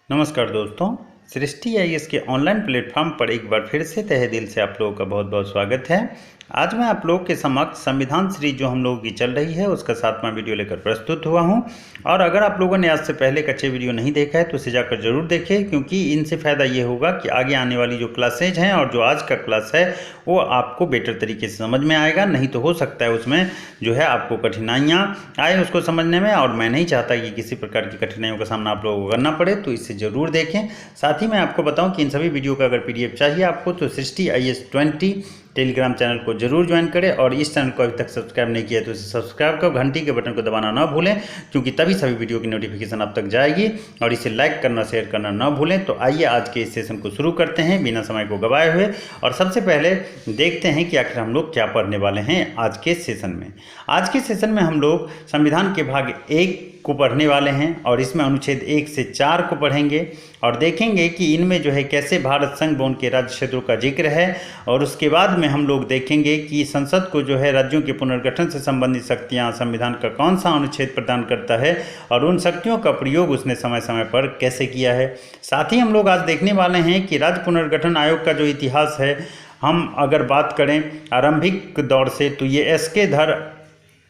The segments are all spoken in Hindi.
नमस्कार दोस्तों, सृष्टि आईएएस के ऑनलाइन प्लेटफॉर्म पर एक बार फिर से तहे दिल से आप लोगों का बहुत बहुत स्वागत है। आज मैं आप लोगों के समक्ष संविधान सीरीज जो हम लोगों की चल रही है उसका 7वां वीडियो लेकर प्रस्तुत हुआ हूं। और अगर आप लोगों ने आज से पहले एक अच्छे वीडियो नहीं देखा है तो उसे जाकर जरूर देखें, क्योंकि इनसे फ़ायदा ये होगा कि आगे आने वाली जो क्लासेज हैं और जो आज का क्लास है वो आपको बेटर तरीके से समझ में आएगा। नहीं तो हो सकता है उसमें जो है आपको कठिनाइयाँ आए उसको समझने में, और मैं नहीं चाहता कि किसी प्रकार की कठिनाइयों का सामना आप लोगों को करना पड़े, तो इसे ज़रूर देखें। साथ ही मैं आपको बताऊं कि इन सभी वीडियो का अगर PDF चाहिए आपको तो सृष्टि IAS 20 टेलीग्राम चैनल को जरूर ज्वाइन करें, और इस चैनल को अभी तक सब्सक्राइब नहीं किया तो इसे सब्सक्राइब करो, घंटी के बटन को दबाना ना भूलें, क्योंकि तभी सभी वीडियो की नोटिफिकेशन आप तक जाएगी। और इसे लाइक करना शेयर करना ना भूलें। तो आइए आज के इस सेशन को शुरू करते हैं बिना समय को गवाए हुए, और सबसे पहले देखते हैं कि आखिर हम लोग क्या पढ़ने वाले हैं आज के सेशन में। आज के सेशन में हम लोग संविधान के भाग 1 को पढ़ने वाले हैं, और इसमें अनुच्छेद 1 से 4 को पढ़ेंगे और देखेंगे कि इनमें जो है कैसे भारत संघ व उनके राज्य क्षेत्रों का जिक्र है। और उसके बाद में हम लोग देखेंगे कि संसद को जो है राज्यों के पुनर्गठन से संबंधित शक्तियां संविधान का कौन सा अनुच्छेद प्रदान करता है, और उन शक्तियों का प्रयोग उसने समय समय पर कैसे किया है। साथ ही हम लोग आज देखने वाले हैं कि राज्य पुनर्गठन आयोग का जो इतिहास है, हम अगर बात करें आरंभिक दौर से तो ये SK धर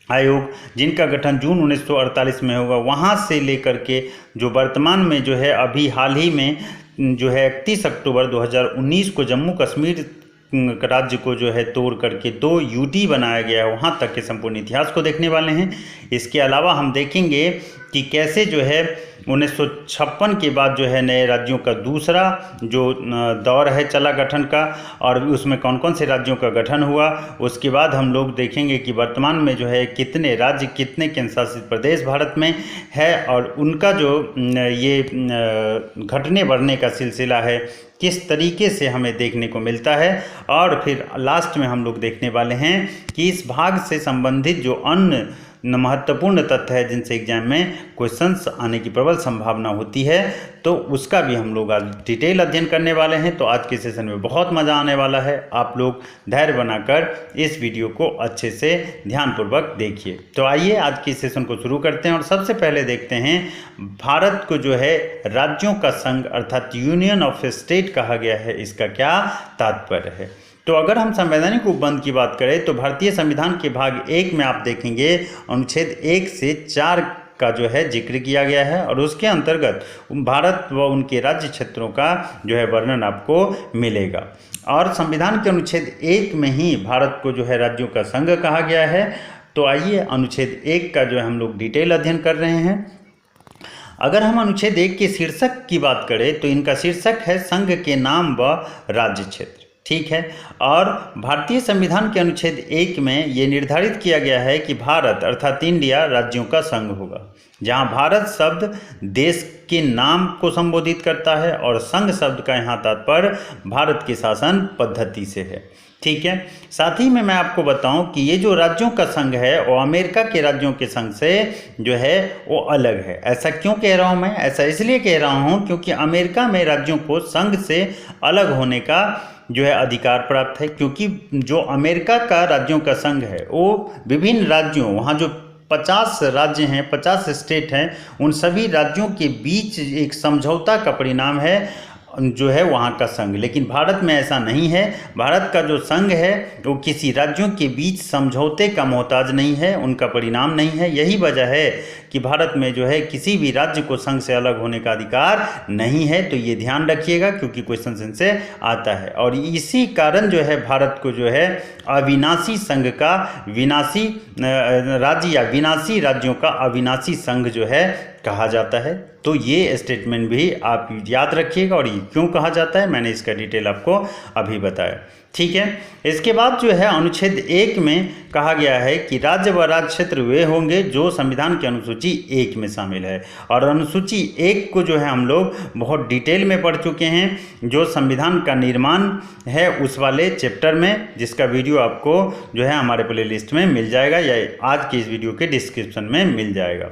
आयोग, जिनका गठन जून 1948 में होगा, वहाँ से लेकर के जो वर्तमान में जो है अभी हाल ही में जो है 31 अक्टूबर 2019 को जम्मू कश्मीर राज्य को जो है तोड़ करके 2 UT बनाया गया है, वहाँ तक के संपूर्ण इतिहास को देखने वाले हैं। इसके अलावा हम देखेंगे कि कैसे जो है 1956 के बाद जो है नए राज्यों का दूसरा जो दौर है चला गठन का, और उसमें कौन कौन से राज्यों का गठन हुआ। उसके बाद हम लोग देखेंगे कि वर्तमान में जो है कितने राज्य कितने केंद्र शासित प्रदेश भारत में है, और उनका जो ये घटने बढ़ने का सिलसिला है किस तरीके से हमें देखने को मिलता है। और फिर लास्ट में हम लोग देखने वाले हैं कि इस भाग से संबंधित जो अन्य महत्वपूर्ण तथ्य है जिनसे एग्जाम में क्वेश्चंस आने की प्रबल संभावना होती है, तो उसका भी हम लोग आज डिटेल अध्ययन करने वाले हैं। तो आज के सेशन में बहुत मज़ा आने वाला है, आप लोग धैर्य बनाकर इस वीडियो को अच्छे से ध्यानपूर्वक देखिए। तो आइए आज के सेशन को शुरू करते हैं, और सबसे पहले देखते हैं भारत को जो है राज्यों का संघ अर्थात यूनियन ऑफ स्टेट कहा गया है, इसका क्या तात्पर्य है। तो अगर हम संवैधानिक उपबंध की बात करें तो भारतीय संविधान के भाग 1 में आप देखेंगे अनुच्छेद 1 से 4 का जो है जिक्र किया गया है, और उसके अंतर्गत भारत व उनके राज्य क्षेत्रों का जो है वर्णन आपको मिलेगा। और संविधान के अनुच्छेद 1 में ही भारत को जो है राज्यों का संघ कहा गया है। तो आइए अनुच्छेद 1 का जो है हम लोग डिटेल अध्ययन कर रहे हैं। अगर हम अनुच्छेद 1 के शीर्षक की बात करें तो इनका शीर्षक है संघ के नाम व राज्य क्षेत्र, ठीक है। और भारतीय संविधान के अनुच्छेद 1 में ये निर्धारित किया गया है कि भारत अर्थात इंडिया राज्यों का संघ होगा, जहां भारत शब्द देश के नाम को संबोधित करता है, और संघ शब्द का यहाँ तात्पर्य भारत के शासन पद्धति से है, ठीक है। साथ ही में मैं आपको बताऊं कि ये जो राज्यों का संघ है वो अमेरिका के राज्यों के संघ से जो है वो अलग है। ऐसा क्यों कह रहा हूं मैं? ऐसा इसलिए कह रहा हूं क्योंकि अमेरिका में राज्यों को संघ से अलग होने का जो है अधिकार प्राप्त है, क्योंकि जो अमेरिका का राज्यों का संघ है वो विभिन्न राज्यों, वहाँ जो 50 राज्य हैं, 50 स्टेट हैं, उन सभी राज्यों के बीच एक समझौता का परिणाम है जो है वहाँ का संघ। लेकिन भारत में ऐसा नहीं है। भारत का जो संघ है वो किसी राज्यों के बीच समझौते का मोहताज नहीं है, उनका परिणाम नहीं है। यही वजह है कि भारत में जो है किसी भी राज्य को संघ से अलग होने का अधिकार नहीं है। तो ये ध्यान रखिएगा, क्योंकि क्वेश्चन इनसे आता है। और इसी कारण जो है भारत को जो है अविनाशी संघ का विनाशी राज्य या विनाशी राज्यों का अविनाशी संघ जो है कहा जाता है। तो ये स्टेटमेंट भी आप याद रखिएगा, और ये क्यों कहा जाता है मैंने इसका डिटेल आपको अभी बताया, ठीक है। इसके बाद जो है अनुच्छेद 1 में कहा गया है कि राज्य व राज्य क्षेत्र वे होंगे जो संविधान की अनुसूची 1 में शामिल है। और अनुसूची 1 को जो है हम लोग बहुत डिटेल में पढ़ चुके हैं, जो संविधान का निर्माण है उस वाले चैप्टर में, जिसका वीडियो आपको जो है हमारे प्लेलिस्ट में मिल जाएगा या आज के इस वीडियो के डिस्क्रिप्शन में मिल जाएगा,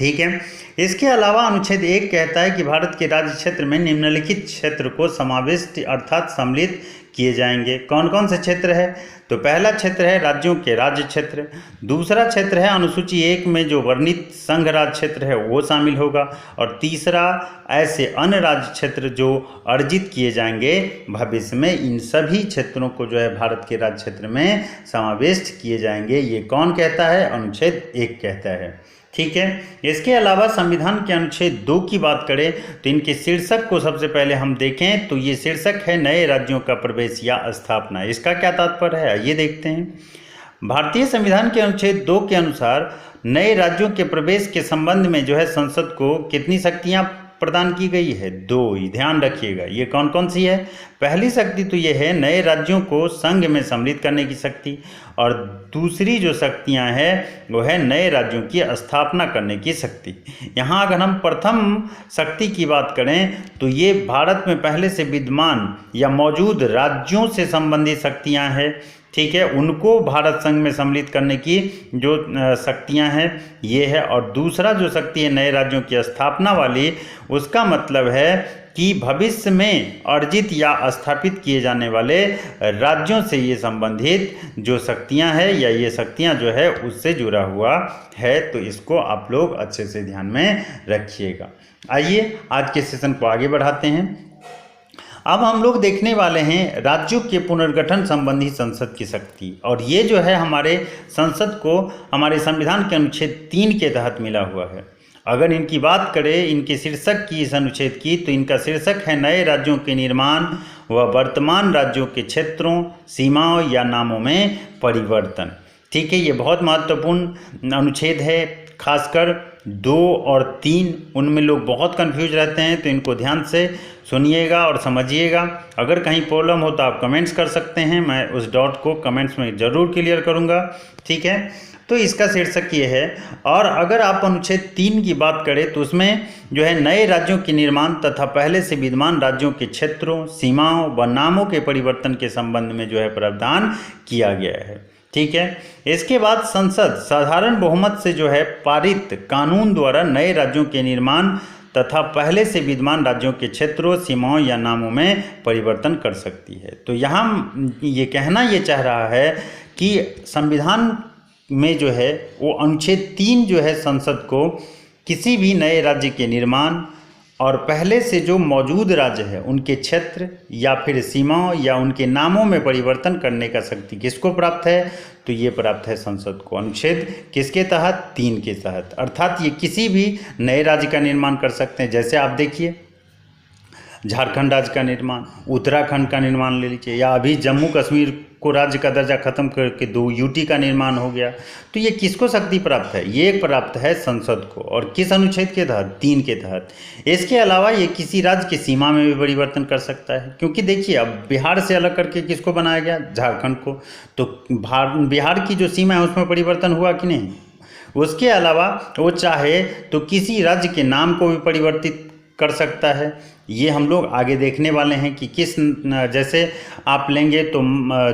ठीक है। इसके अलावा अनुच्छेद 1 कहता है कि भारत के राज्य क्षेत्र में निम्नलिखित क्षेत्र को समाविष्ट अर्थात सम्मिलित किए जाएंगे। कौन कौन से क्षेत्र है? तो पहला क्षेत्र है राज्यों के राज्य क्षेत्र, दूसरा क्षेत्र है अनुसूची 1 में जो वर्णित संघ राज्य क्षेत्र है वो शामिल होगा, और तीसरा ऐसे अन्य राज्य क्षेत्र जो अर्जित किए जाएंगे भविष्य में, इन सभी क्षेत्रों को जो है भारत के राज्य क्षेत्र में समाविष्ट किए जाएंगे। ये कौन कहता है? अनुच्छेद 1 कहता है। ठीक है। इसके अलावा संविधान के अनुच्छेद 2 की बात करें तो इनके शीर्षक को सबसे पहले हम देखें तो ये शीर्षक है नए राज्यों का प्रवेश या स्थापना। इसका क्या तात्पर्य है ये देखते हैं। भारतीय संविधान के अनुच्छेद 2 के अनुसार नए राज्यों के प्रवेश के संबंध में जो है संसद को कितनी शक्तियां प्रदान की गई है? 2 ही, ध्यान रखिएगा। ये कौन कौन सी है? पहली शक्ति तो ये है नए राज्यों को संघ में सम्मिलित करने की शक्ति, और दूसरी जो शक्तियां हैं वो है नए राज्यों की स्थापना करने की शक्ति। यहाँ अगर हम प्रथम शक्ति की बात करें तो ये भारत में पहले से विद्यमान या मौजूद राज्यों से संबंधित शक्तियां हैं। ठीक है, उनको भारत संघ में सम्मिलित करने की जो शक्तियां हैं ये है। और दूसरा जो शक्ति है नए राज्यों की स्थापना वाली, उसका मतलब है कि भविष्य में अर्जित या स्थापित किए जाने वाले राज्यों से ये संबंधित जो शक्तियां हैं या ये शक्तियां जो है उससे जुड़ा हुआ है। तो इसको आप लोग अच्छे से ध्यान में रखिएगा। आइए आज के सेशन को आगे बढ़ाते हैं। अब हम लोग देखने वाले हैं राज्यों के पुनर्गठन संबंधी संसद की शक्ति, और ये जो है हमारे संसद को हमारे संविधान के अनुच्छेद 3 के तहत मिला हुआ है। अगर इनकी बात करें इनके शीर्षक की, इस अनुच्छेद की, तो इनका शीर्षक है नए राज्यों के निर्माण व वर्तमान राज्यों के क्षेत्रों, सीमाओं या नामों में परिवर्तन। ठीक है, ये बहुत महत्वपूर्ण अनुच्छेद है। खासकर 2 और 3 उनमें लोग बहुत कंफ्यूज रहते हैं, तो इनको ध्यान से सुनिएगा और समझिएगा। अगर कहीं प्रॉब्लम हो तो आप कमेंट्स कर सकते हैं, मैं उस डॉट को कमेंट्स में ज़रूर क्लियर करूँगा। ठीक है, तो इसका शीर्षक ये है। और अगर आप अनुच्छेद 3 की बात करें तो उसमें जो है नए राज्यों के निर्माण तथा पहले से विद्यमान राज्यों के क्षेत्रों, सीमाओं व नामों के परिवर्तन के संबंध में जो है प्रावधान किया गया है। ठीक है, इसके बाद संसद साधारण बहुमत से जो है पारित कानून द्वारा नए राज्यों के निर्माण तथा पहले से विद्यमान राज्यों के क्षेत्रों, सीमाओं या नामों में परिवर्तन कर सकती है। तो यहाँ ये कहना ये चाह रहा है कि संविधान में जो है वो अनुच्छेद 3 जो है संसद को किसी भी नए राज्य के निर्माण और पहले से जो मौजूद राज्य है उनके क्षेत्र या फिर सीमाओं या उनके नामों में परिवर्तन करने का शक्ति किसको प्राप्त है? तो ये प्राप्त है संसद को। अनुच्छेद किसके तहत? 3 के तहत। अर्थात ये किसी भी नए राज्य का निर्माण कर सकते हैं। जैसे आप देखिए झारखंड राज्य का निर्माण, उत्तराखंड का निर्माण ले लीजिए, या अभी जम्मू कश्मीर को राज्य का दर्जा खत्म करके 2 यूटी का निर्माण हो गया। तो ये किसको शक्ति प्राप्त है? ये प्राप्त है संसद को। और किस अनुच्छेद के तहत? 3 के तहत। इसके अलावा ये किसी राज्य की सीमा में भी परिवर्तन कर सकता है, क्योंकि देखिए अब बिहार से अलग करके किसको बनाया गया? झारखंड को। तो बिहार की जो सीमा है उसमें परिवर्तन हुआ कि नहीं? उसके अलावा वो चाहे तो किसी राज्य के नाम को भी परिवर्तित कर सकता है। ये हम लोग आगे देखने वाले हैं कि किस, जैसे आप लेंगे तो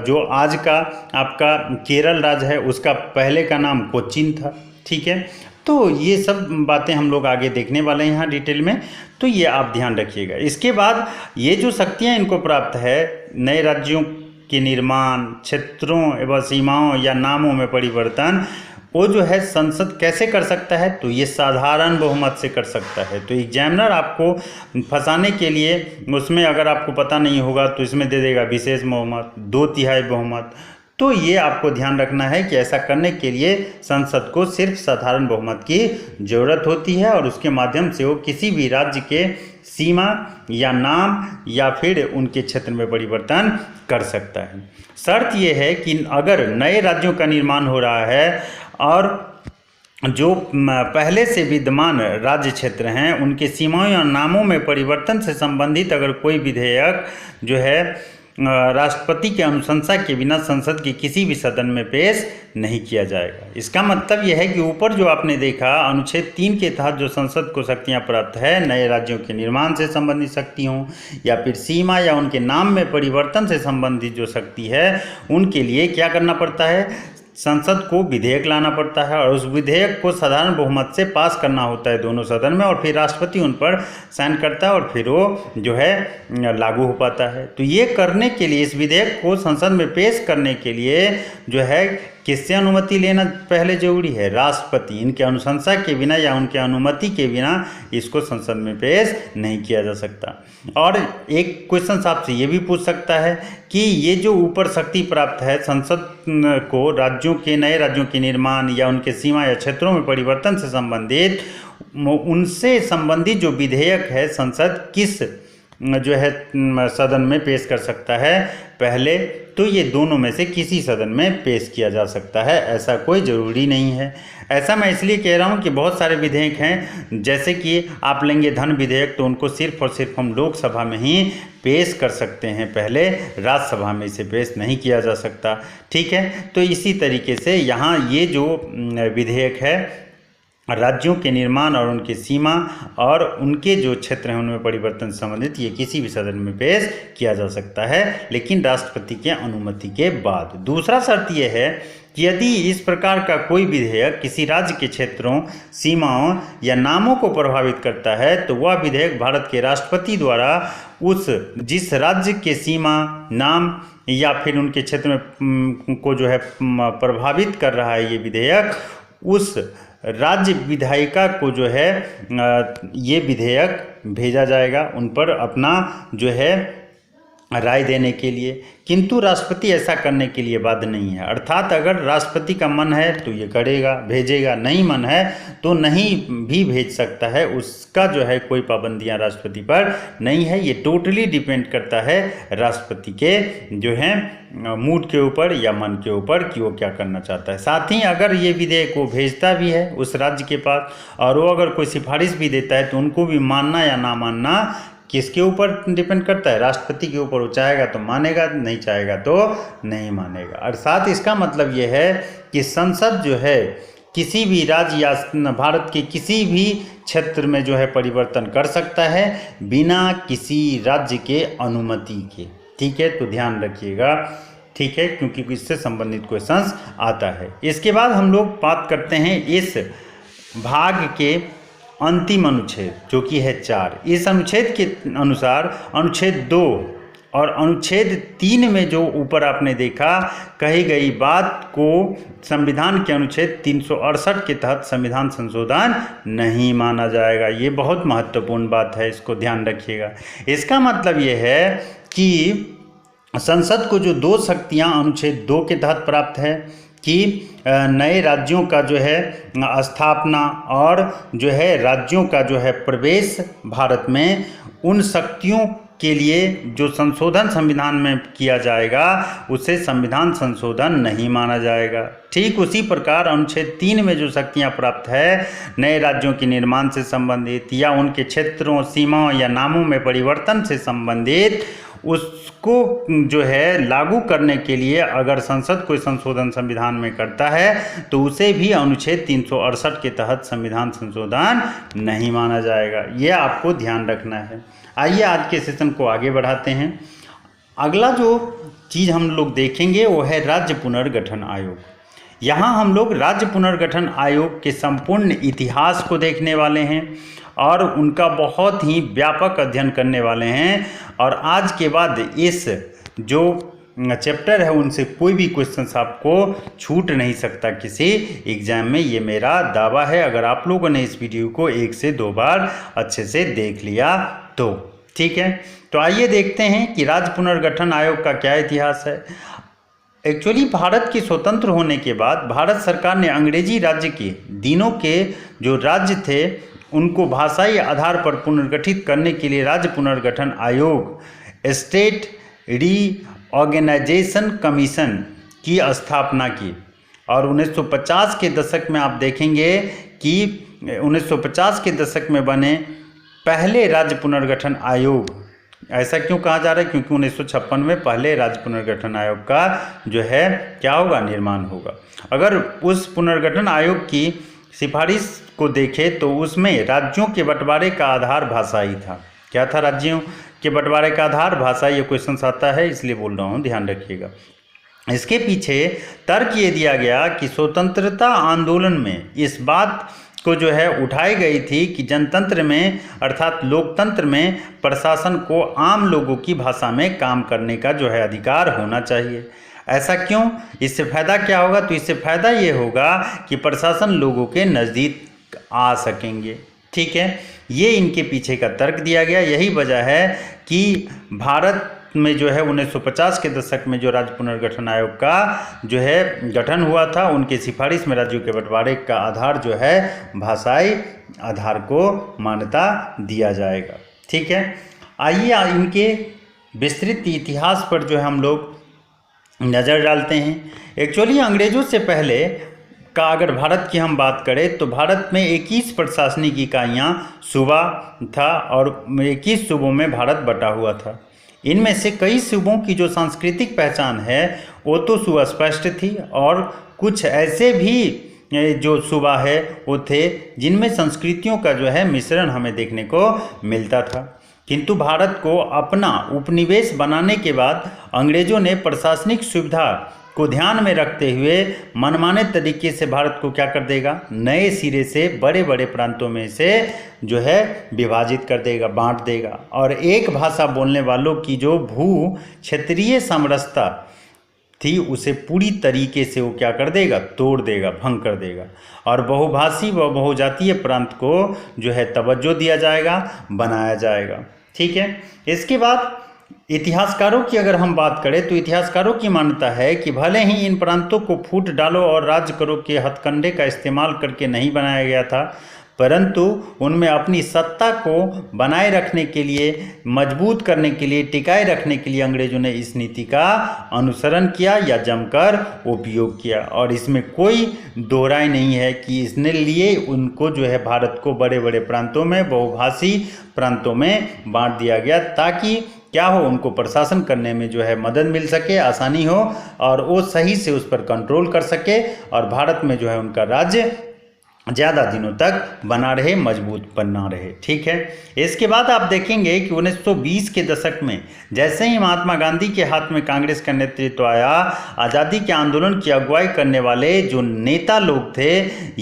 जो आज का आपका केरल राज्य है उसका पहले का नाम कोचीन था। ठीक है, तो ये सब बातें हम लोग आगे देखने वाले हैं यहाँ डिटेल में, तो ये आप ध्यान रखिएगा। इसके बाद ये जो शक्तियाँ इनको प्राप्त है नए राज्यों के निर्माण, क्षेत्रों एवं सीमाओं या नामों में परिवर्तन, वो जो है संसद कैसे कर सकता है? तो ये साधारण बहुमत से कर सकता है। तो एग्जामिनर आपको फंसाने के लिए उसमें अगर आपको पता नहीं होगा तो इसमें दे देगा विशेष बहुमत, 2/3 बहुमत। तो ये आपको ध्यान रखना है कि ऐसा करने के लिए संसद को सिर्फ साधारण बहुमत की ज़रूरत होती है, और उसके माध्यम से वो किसी भी राज्य के सीमा या नाम या फिर उनके क्षेत्र में परिवर्तन कर सकता है। शर्त ये है कि अगर नए राज्यों का निर्माण हो रहा है और जो पहले से विद्यमान राज्य क्षेत्र हैं उनके सीमाओं या नामों में परिवर्तन से संबंधित अगर कोई विधेयक जो है राष्ट्रपति के अनुशंसा के बिना संसद के किसी भी सदन में पेश नहीं किया जाएगा। इसका मतलब यह है कि ऊपर जो आपने देखा अनुच्छेद 3 के तहत जो संसद को शक्तियां प्राप्त है नए राज्यों के निर्माण से संबंधित शक्ति हों या फिर सीमा या उनके नाम में परिवर्तन से संबंधित जो शक्ति है, उनके लिए क्या करना पड़ता है? संसद को विधेयक लाना पड़ता है और उस विधेयक को साधारण बहुमत से पास करना होता है दोनों सदन में, और फिर राष्ट्रपति उन पर साइन करता है और फिर वो जो है लागू हो पाता है। तो ये करने के लिए, इस विधेयक को संसद में पेश करने के लिए जो है किससे अनुमति लेना पहले जरूरी है? राष्ट्रपति। इनके अनुशंसा के बिना या उनके अनुमति के बिना इसको संसद में पेश नहीं किया जा सकता। और एक क्वेश्चन आपसे ये भी पूछ सकता है कि ये जो ऊपर शक्ति प्राप्त है संसद को राज्यों के, नए राज्यों के निर्माण या उनके सीमा या क्षेत्रों में परिवर्तन से संबंधित, उनसे संबंधित जो विधेयक है संसद किस जो है सदन में पेश कर सकता है? पहले तो ये दोनों में से किसी सदन में पेश किया जा सकता है, ऐसा कोई ज़रूरी नहीं है। ऐसा मैं इसलिए कह रहा हूँ कि बहुत सारे विधेयक हैं, जैसे कि आप लेंगे धन विधेयक, तो उनको सिर्फ और सिर्फ हम लोकसभा में ही पेश कर सकते हैं, पहले राज्यसभा में इसे पेश नहीं किया जा सकता। ठीक है, तो इसी तरीके से यहाँ ये जो विधेयक है राज्यों के निर्माण और उनकी सीमा और उनके जो क्षेत्र हैं उनमें परिवर्तन संबंधित, ये किसी भी सदन में पेश किया जा सकता है, लेकिन राष्ट्रपति के अनुमति के बाद। दूसरा शर्त यह है कि यदि इस प्रकार का कोई विधेयक किसी राज्य के क्षेत्रों, सीमाओं या नामों को प्रभावित करता है, तो वह विधेयक भारत के राष्ट्रपति द्वारा उस जिस राज्य के सीमा, नाम या फिर उनके क्षेत्र में को जो है प्रभावित कर रहा है ये विधेयक, उस राज्य विधायिका को जो है ये विधेयक भेजा जाएगा उन पर अपना जो है राय देने के लिए। किंतु राष्ट्रपति ऐसा करने के लिए बाध्य नहीं है, अर्थात अगर राष्ट्रपति का मन है तो ये करेगा, भेजेगा, नहीं मन है तो नहीं भी भेज सकता है, उसका जो है कोई पाबंदियां राष्ट्रपति पर नहीं है। ये टोटली डिपेंड करता है राष्ट्रपति के जो है मूड के ऊपर या मन के ऊपर कि वो क्या करना चाहता है। साथ ही अगर ये विधेयक वो भेजता भी है उस राज्य के पास और वो अगर कोई सिफारिश भी देता है तो उनको भी मानना या ना मानना किसके ऊपर डिपेंड करता है? राष्ट्रपति के ऊपर। वो चाहेगा तो मानेगा, नहीं चाहेगा तो नहीं मानेगा। अर्थात इसका मतलब ये है कि संसद जो है किसी भी राज्य या भारत के किसी भी क्षेत्र में जो है परिवर्तन कर सकता है बिना किसी राज्य के अनुमति के। ठीक है, तो ध्यान रखिएगा। ठीक है, क्योंकि इससे संबंधित क्वेश्चंस आता है। इसके बाद हम लोग बात करते हैं इस भाग के अंतिम अनुच्छेद जो कि है 4। इस अनुच्छेद के अनुसार अनुच्छेद 2 और अनुच्छेद 3 में जो ऊपर आपने देखा कही गई बात को संविधान के अनुच्छेद 368 के तहत संविधान संशोधन नहीं माना जाएगा। ये बहुत महत्वपूर्ण बात है, इसको ध्यान रखिएगा। इसका मतलब ये है कि संसद को जो 2 शक्तियाँ अनुच्छेद 2 के तहत प्राप्त है कि नए राज्यों का जो है स्थापना और जो है राज्यों का जो है प्रवेश भारत में, उन शक्तियों के लिए जो संशोधन संविधान में किया जाएगा उसे संविधान संशोधन नहीं माना जाएगा। ठीक उसी प्रकार अनुच्छेद 3 में जो शक्तियां प्राप्त है नए राज्यों के निर्माण से संबंधित या उनके क्षेत्रों, सीमाओं या नामों में परिवर्तन से संबंधित, उसको जो है लागू करने के लिए अगर संसद कोई संशोधन संविधान में करता है तो उसे भी अनुच्छेद 368 के तहत संविधान संशोधन नहीं माना जाएगा। यह आपको ध्यान रखना है। आइए आज के सेशन को आगे बढ़ाते हैं। अगला जो चीज़ हम लोग देखेंगे वो है राज्य पुनर्गठन आयोग। यहाँ हम लोग राज्य पुनर्गठन आयोग के संपूर्ण इतिहास को देखने वाले हैं और उनका बहुत ही व्यापक अध्ययन करने वाले हैं। और आज के बाद इस जो चैप्टर है उनसे कोई भी क्वेश्चन आपको छूट नहीं सकता किसी एग्जाम में, ये मेरा दावा है, अगर आप लोगों ने इस वीडियो को 1 से 2 बार अच्छे से देख लिया तो। ठीक है, तो आइए देखते हैं कि राज्य पुनर्गठन आयोग का क्या इतिहास है। एक्चुअली भारत के स्वतंत्र होने के बाद भारत सरकार ने अंग्रेजी राज्य के दिनों के जो राज्य थे उनको भाषाई आधार पर पुनर्गठित करने के लिए राज्य पुनर्गठन आयोग, स्टेट रीऑर्गेनाइजेशन कमीशन की स्थापना की। और 1950 के दशक में आप देखेंगे कि 1950 के दशक में बने पहले राज्य पुनर्गठन आयोग। ऐसा क्यों कहा जा रहा है? क्योंकि 1956 में पहले राज्य पुनर्गठन आयोग का जो है क्या होगा, निर्माण होगा। अगर उस पुनर्गठन आयोग की सिफारिश को देखें तो उसमें राज्यों के बंटवारे का आधार भाषाई था। क्या था राज्यों के बंटवारे का आधार? भाषा। ये क्वेश्चन आता है इसलिए बोल रहा हूँ, ध्यान रखिएगा। इसके पीछे तर्क ये दिया गया कि स्वतंत्रता आंदोलन में इस बात को जो है उठाई गई थी कि जनतंत्र में अर्थात लोकतंत्र में प्रशासन को आम लोगों की भाषा में काम करने का जो है अधिकार होना चाहिए। ऐसा क्यों? इससे फ़ायदा क्या होगा? तो इससे फ़ायदा ये होगा कि प्रशासन लोगों के नज़दीक आ सकेंगे। ठीक है, ये इनके पीछे का तर्क दिया गया। यही वजह है कि भारत में जो है 1950 के दशक में जो राज्य पुनर्गठन आयोग का जो है गठन हुआ था, उनके सिफारिश में राज्यों के बंटवारे का आधार जो है भाषाई आधार को मान्यता दिया जाएगा। ठीक है, आइए इनके विस्तृत इतिहास पर जो है हम लोग नज़र डालते हैं। एक्चुअली अंग्रेज़ों से पहले का अगर भारत की हम बात करें तो भारत में 21 प्रशासनिक इकाइयाँ सूबा था और 21 सूबों में भारत बटा हुआ था। इनमें से कई सूबों की जो सांस्कृतिक पहचान है वो तो सुस्पष्ट थी और कुछ ऐसे भी जो सूबा है वो थे जिनमें संस्कृतियों का जो है मिश्रण हमें देखने को मिलता था। किंतु भारत को अपना उपनिवेश बनाने के बाद अंग्रेज़ों ने प्रशासनिक सुविधा को ध्यान में रखते हुए मनमाने तरीके से भारत को क्या कर देगा, नए सिरे से बड़े बड़े प्रांतों में से जो है विभाजित कर देगा, बांट देगा। और एक भाषा बोलने वालों की जो भू क्षेत्रीय समरसता थी उसे पूरी तरीके से वो क्या कर देगा, तोड़ देगा, भंग कर देगा। और बहुभाषी व बहुजातीय प्रांत को जो है तवज्जो दिया जाएगा, बनाया जाएगा। ठीक है, इसके बाद इतिहासकारों की अगर हम बात करें तो इतिहासकारों की मान्यता है कि भले ही इन प्रांतों को फूट डालो और राज करो के हथकंडे का इस्तेमाल करके नहीं बनाया गया था, परंतु उनमें अपनी सत्ता को बनाए रखने के लिए, मजबूत करने के लिए, टिकाए रखने के लिए अंग्रेजों ने इस नीति का अनुसरण किया या जमकर उपयोग किया। और इसमें कोई दो राय नहीं है कि इसने लिए उनको जो है भारत को बड़े बड़े प्रांतों में, बहुभाषी प्रांतों में बांट दिया गया ताकि क्या हो, उनको प्रशासन करने में जो है मदद मिल सके, आसानी हो और वो सही से उस पर कंट्रोल कर सके और भारत में जो है उनका राज्य ज़्यादा दिनों तक बना रहे, मजबूत बना रहे। ठीक है, इसके बाद आप देखेंगे कि 1920 के दशक में जैसे ही महात्मा गांधी के हाथ में कांग्रेस का नेतृत्व आया, आज़ादी के आंदोलन की अगुवाई करने वाले जो नेता लोग थे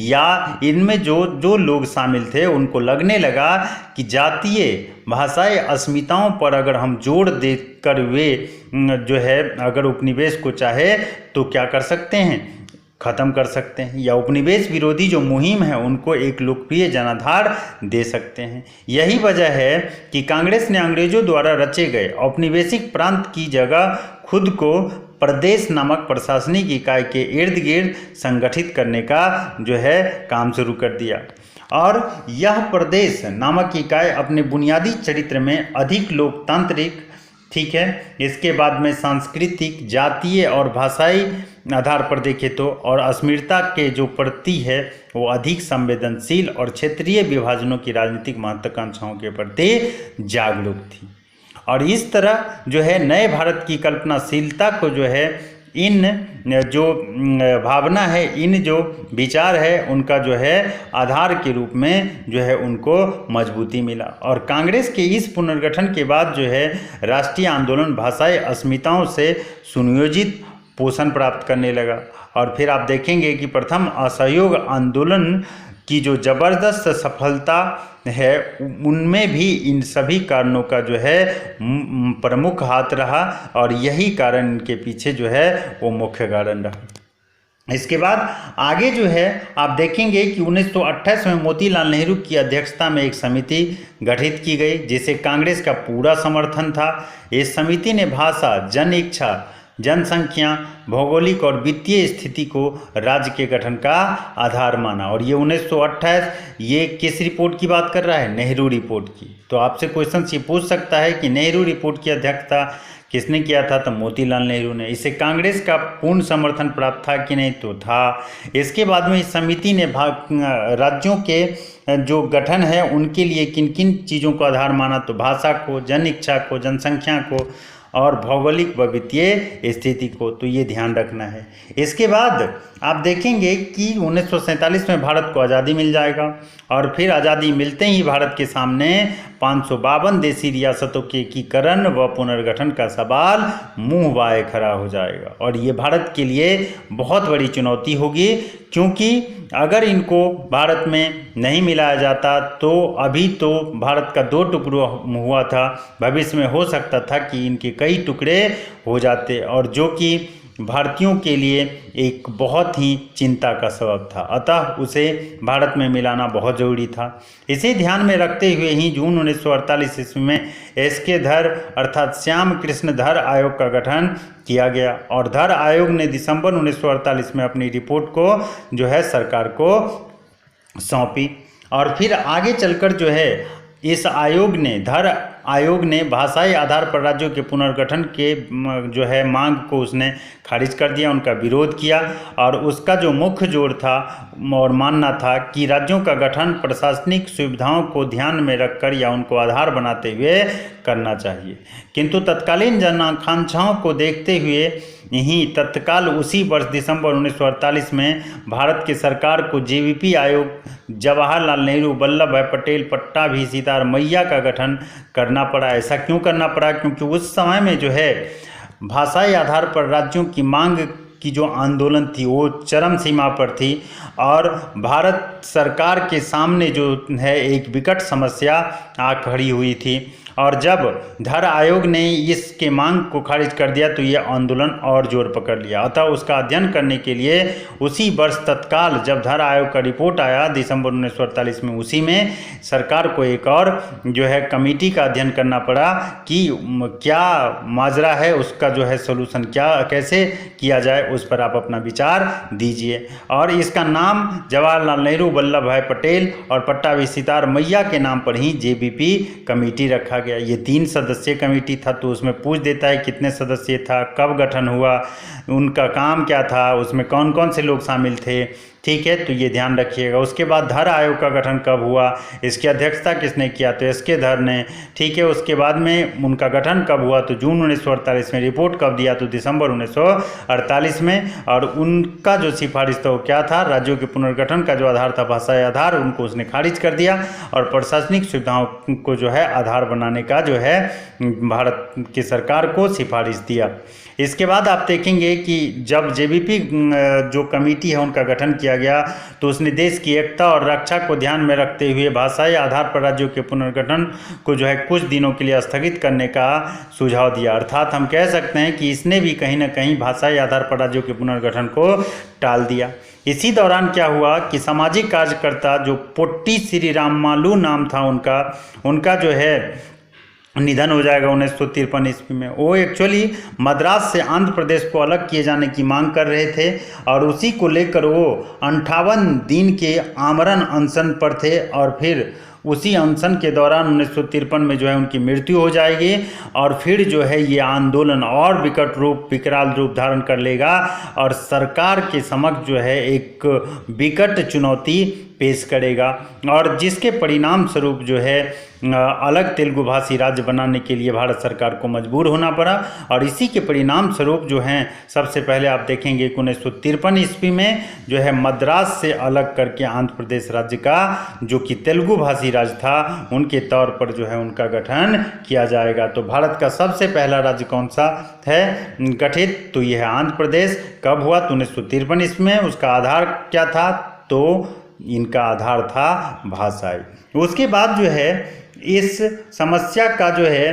या इनमें जो लोग शामिल थे, उनको लगने लगा कि जातीय भाषाई अस्मिताओं पर अगर हम जोर देकर वे जो है अगर उपनिवेश को चाहे तो क्या कर सकते हैं, ख़त्म कर सकते हैं, या उपनिवेश विरोधी जो मुहिम है उनको एक लोकप्रिय जनाधार दे सकते हैं। यही वजह है कि कांग्रेस ने अंग्रेजों द्वारा रचे गए औपनिवेशिक प्रांत की जगह खुद को प्रदेश नामक प्रशासनिक इकाई के इर्द गिर्द संगठित करने का जो है काम शुरू कर दिया। और यह प्रदेश नामक इकाई अपने बुनियादी चरित्र में अधिक लोकतांत्रिक, ठीक है, इसके बाद में सांस्कृतिक, जातीय और भाषाई आधार पर देखें तो और अस्मिरता के जो प्रति है वो अधिक संवेदनशील और क्षेत्रीय विभाजनों की राजनीतिक महत्वाकांक्षाओं के प्रति जागरूक थी। और इस तरह जो है नए भारत की कल्पनाशीलता को जो है इन जो भावना है, इन जो विचार है उनका जो है आधार के रूप में जो है उनको मजबूती मिला। और कांग्रेस के इस पुनर्गठन के बाद जो है राष्ट्रीय आंदोलन भाषाई अस्मिताओं से सुनियोजित पोषण प्राप्त करने लगा। और फिर आप देखेंगे कि प्रथम असहयोग आंदोलन की जो ज़बरदस्त सफलता है उनमें भी इन सभी कारणों का जो है प्रमुख हाथ रहा और यही कारण इनके पीछे जो है वो मुख्य कारण रहा। इसके बाद आगे जो है आप देखेंगे कि 1928 में मोतीलाल नेहरू की अध्यक्षता में एक समिति गठित की गई जिसे कांग्रेस का पूरा समर्थन था। इस समिति ने भाषा, जन इच्छा, जनसंख्या, भौगोलिक और वित्तीय स्थिति को राज्य के गठन का आधार माना। और ये 1928 ये किस रिपोर्ट की बात कर रहा है, नेहरू रिपोर्ट की। तो आपसे क्वेश्चन ये पूछ सकता है कि नेहरू रिपोर्ट की अध्यक्षता किसने किया था, तो मोतीलाल नेहरू ने। इसे कांग्रेस का पूर्ण समर्थन प्राप्त था कि नहीं, तो था। इसके बाद में इस समिति ने राज्यों के जो गठन है उनके लिए किन किन चीज़ों को आधार माना, तो भाषा को, जन इच्छा को, जनसंख्या को और भौगोलिक व वित्तीय स्थिति को, तो ये ध्यान रखना है। इसके बाद आप देखेंगे कि 1947 में भारत को आज़ादी मिल जाएगा और फिर आज़ादी मिलते ही भारत के सामने 552 देशी रियासतों के एकीकरण व पुनर्गठन का सवाल मुंह बाए खड़ा हो जाएगा और ये भारत के लिए बहुत बड़ी चुनौती होगी, क्योंकि अगर इनको भारत में नहीं मिलाया जाता तो अभी तो भारत का 2 टुकड़ा हुआ था, भविष्य में हो सकता था कि इनके कई टुकड़े हो जाते और जो कि भारतीयों के लिए एक बहुत ही चिंता का सबब था। अतः उसे भारत में मिलाना बहुत ज़रूरी था। इसे ध्यान में रखते हुए ही जून 1948 ईस्वी में एस.के. धर अर्थात श्याम कृष्ण धर आयोग का गठन किया गया और धर आयोग ने दिसंबर 1948 में अपनी रिपोर्ट को जो है सरकार को सौंपी और फिर आगे चलकर जो है इस आयोग ने धर आयोग ने भाषाई आधार पर राज्यों के पुनर्गठन के जो है मांग को उसने खारिज कर दिया, उनका विरोध किया और उसका जो मुख्य जोर था और मानना था कि राज्यों का गठन प्रशासनिक सुविधाओं को ध्यान में रखकर या उनको आधार बनाते हुए करना चाहिए। किंतु तत्कालीन जन आकांक्षाओं को देखते हुए ही तत्काल उसी वर्ष दिसंबर 1948 में भारत की सरकार को जेवीपी आयोग जवाहरलाल नेहरू, वल्लभ भाई पटेल, पट्टाभी सिद्धारमैया का गठन करना पड़ा। ऐसा क्यों करना पड़ा? क्योंकि उस समय में जो है भाषाई आधार पर राज्यों की मांग की जो आंदोलन थी वो चरम सीमा पर थी और भारत सरकार के सामने जो है एक विकट समस्या आ खड़ी हुई थी और जब धर आयोग ने इसके मांग को खारिज कर दिया तो ये आंदोलन और जोर पकड़ लिया। अतः उसका अध्ययन करने के लिए उसी वर्ष तत्काल जब धर आयोग का रिपोर्ट आया दिसंबर 1948 में, उसी में सरकार को एक और जो है कमेटी का अध्ययन करना पड़ा कि क्या माजरा है, उसका जो है सोल्यूशन क्या कैसे किया जाए, उस पर आप अपना विचार दीजिए। और इसका नाम जवाहरलाल नेहरू, वल्लभ भाई पटेल और पट्टाभी सिद्धारमैया के नाम पर ही जेबीपी कमेटी रखा गया। ये 3 सदस्यीय कमेटी था, तो उसमें पूछ देता है कितने सदस्य था, कब गठन हुआ, उनका काम क्या था, उसमें कौन कौन से लोग शामिल थे। ठीक है, तो ये ध्यान रखिएगा। उसके बाद धर आयोग का गठन कब हुआ, इसकी अध्यक्षता किसने किया, तो एस.के. धर ने। ठीक है, उसके बाद में उनका गठन कब हुआ, तो जून 1948 में। रिपोर्ट कब दिया, तो दिसंबर 1948 में। और उनका जो सिफारिश था वो क्या था, राज्यों के पुनर्गठन का जो आधार था भाषाई आधार, उनको उसने खारिज कर दिया और प्रशासनिक सुविधाओं को जो है आधार बनाने का जो है भारत की सरकार को सिफारिश दिया। इसके बाद आप देखेंगे कि जब जेबीपी जो कमेटी है उनका गठन किया गया तो उसने देश की एकता और रक्षा को ध्यान में रखते हुए भाषाई आधार पर राज्यों के पुनर्गठन को जो है कुछ दिनों के लिए स्थगित करने का सुझाव दिया। अर्थात हम कह सकते हैं कि इसने भी कहीं ना कहीं भाषाई आधार पर राज्यों के पुनर्गठन को टाल दिया। इसी दौरान क्या हुआ कि सामाजिक कार्यकर्ता जो पोट्टी श्री रामालू नाम था उनका जो है निधन हो जाएगा 1953 ईस्वी में। वो एक्चुअली मद्रास से आंध्र प्रदेश को अलग किए जाने की मांग कर रहे थे और उसी को लेकर वो 58 दिन के आमरण अनशन पर थे और फिर उसी अनशन के दौरान 1953 में जो है उनकी मृत्यु हो जाएगी और फिर जो है ये आंदोलन और विकराल रूप धारण कर लेगा और सरकार के समक्ष जो है एक विकट चुनौती पेश करेगा और जिसके परिणाम स्वरूप जो है अलग तेलुगु भाषी राज्य बनाने के लिए भारत सरकार को मजबूर होना पड़ा। और इसी के परिणाम स्वरूप जो हैं सबसे पहले आप देखेंगे 1953 ईस्वी में जो है मद्रास से अलग करके आंध्र प्रदेश राज्य का जो कि तेलुगु भाषी राज्य था उनके तौर पर जो है उनका गठन किया जाएगा। तो भारत का सबसे पहला राज्य कौन सा है गठित, तो यह है आंध्र प्रदेश। कब हुआ, तो 1953 ईस्वी में। उसका आधार क्या था, तो इनका आधार था भाषाई। उसके बाद जो है इस समस्या का जो है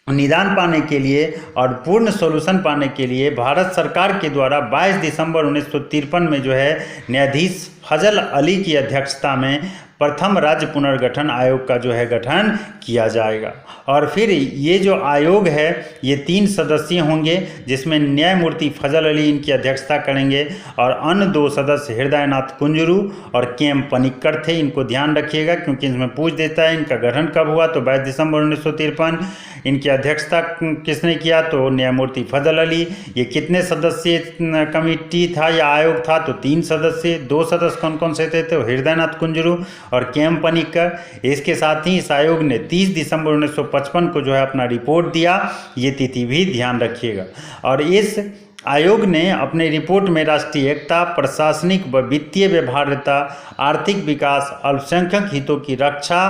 निदान पाने के लिए और पूर्ण सॉल्यूशन पाने के लिए भारत सरकार के द्वारा 22 दिसंबर 1953 में जो है न्यायाधीश फजल अली की अध्यक्षता में प्रथम राज्य पुनर्गठन आयोग का जो है गठन किया जाएगा। और फिर ये जो आयोग है ये 3 सदस्यीय होंगे जिसमें न्यायमूर्ति फजल अली इनकी अध्यक्षता करेंगे और अन्य 2 सदस्य हृदयनाथ कुंजरू और के.एम. पनिक्कर थे। इनको ध्यान रखिएगा क्योंकि इसमें पूछ देता है इनका गठन कब हुआ, तो 22 दिसंबर 1953। इनकी अध्यक्षता किसने किया, तो न्यायमूर्ति फजल अली। ये कितने सदस्यीय कमेटी था या आयोग था, तो 3 सदस्य। 2 सदस्य कौन कौन से थे, तो हृदयनाथ कुंजरू और केएम पनिक्कर। इसके साथ ही इस आयोग ने 30 दिसंबर 1955 को जो है अपना रिपोर्ट दिया, ये तिथि भी ध्यान रखिएगा। और इस आयोग ने अपने रिपोर्ट में राष्ट्रीय एकता, प्रशासनिक व वित्तीय व्यवहार्यता, आर्थिक विकास, अल्पसंख्यक हितों की रक्षा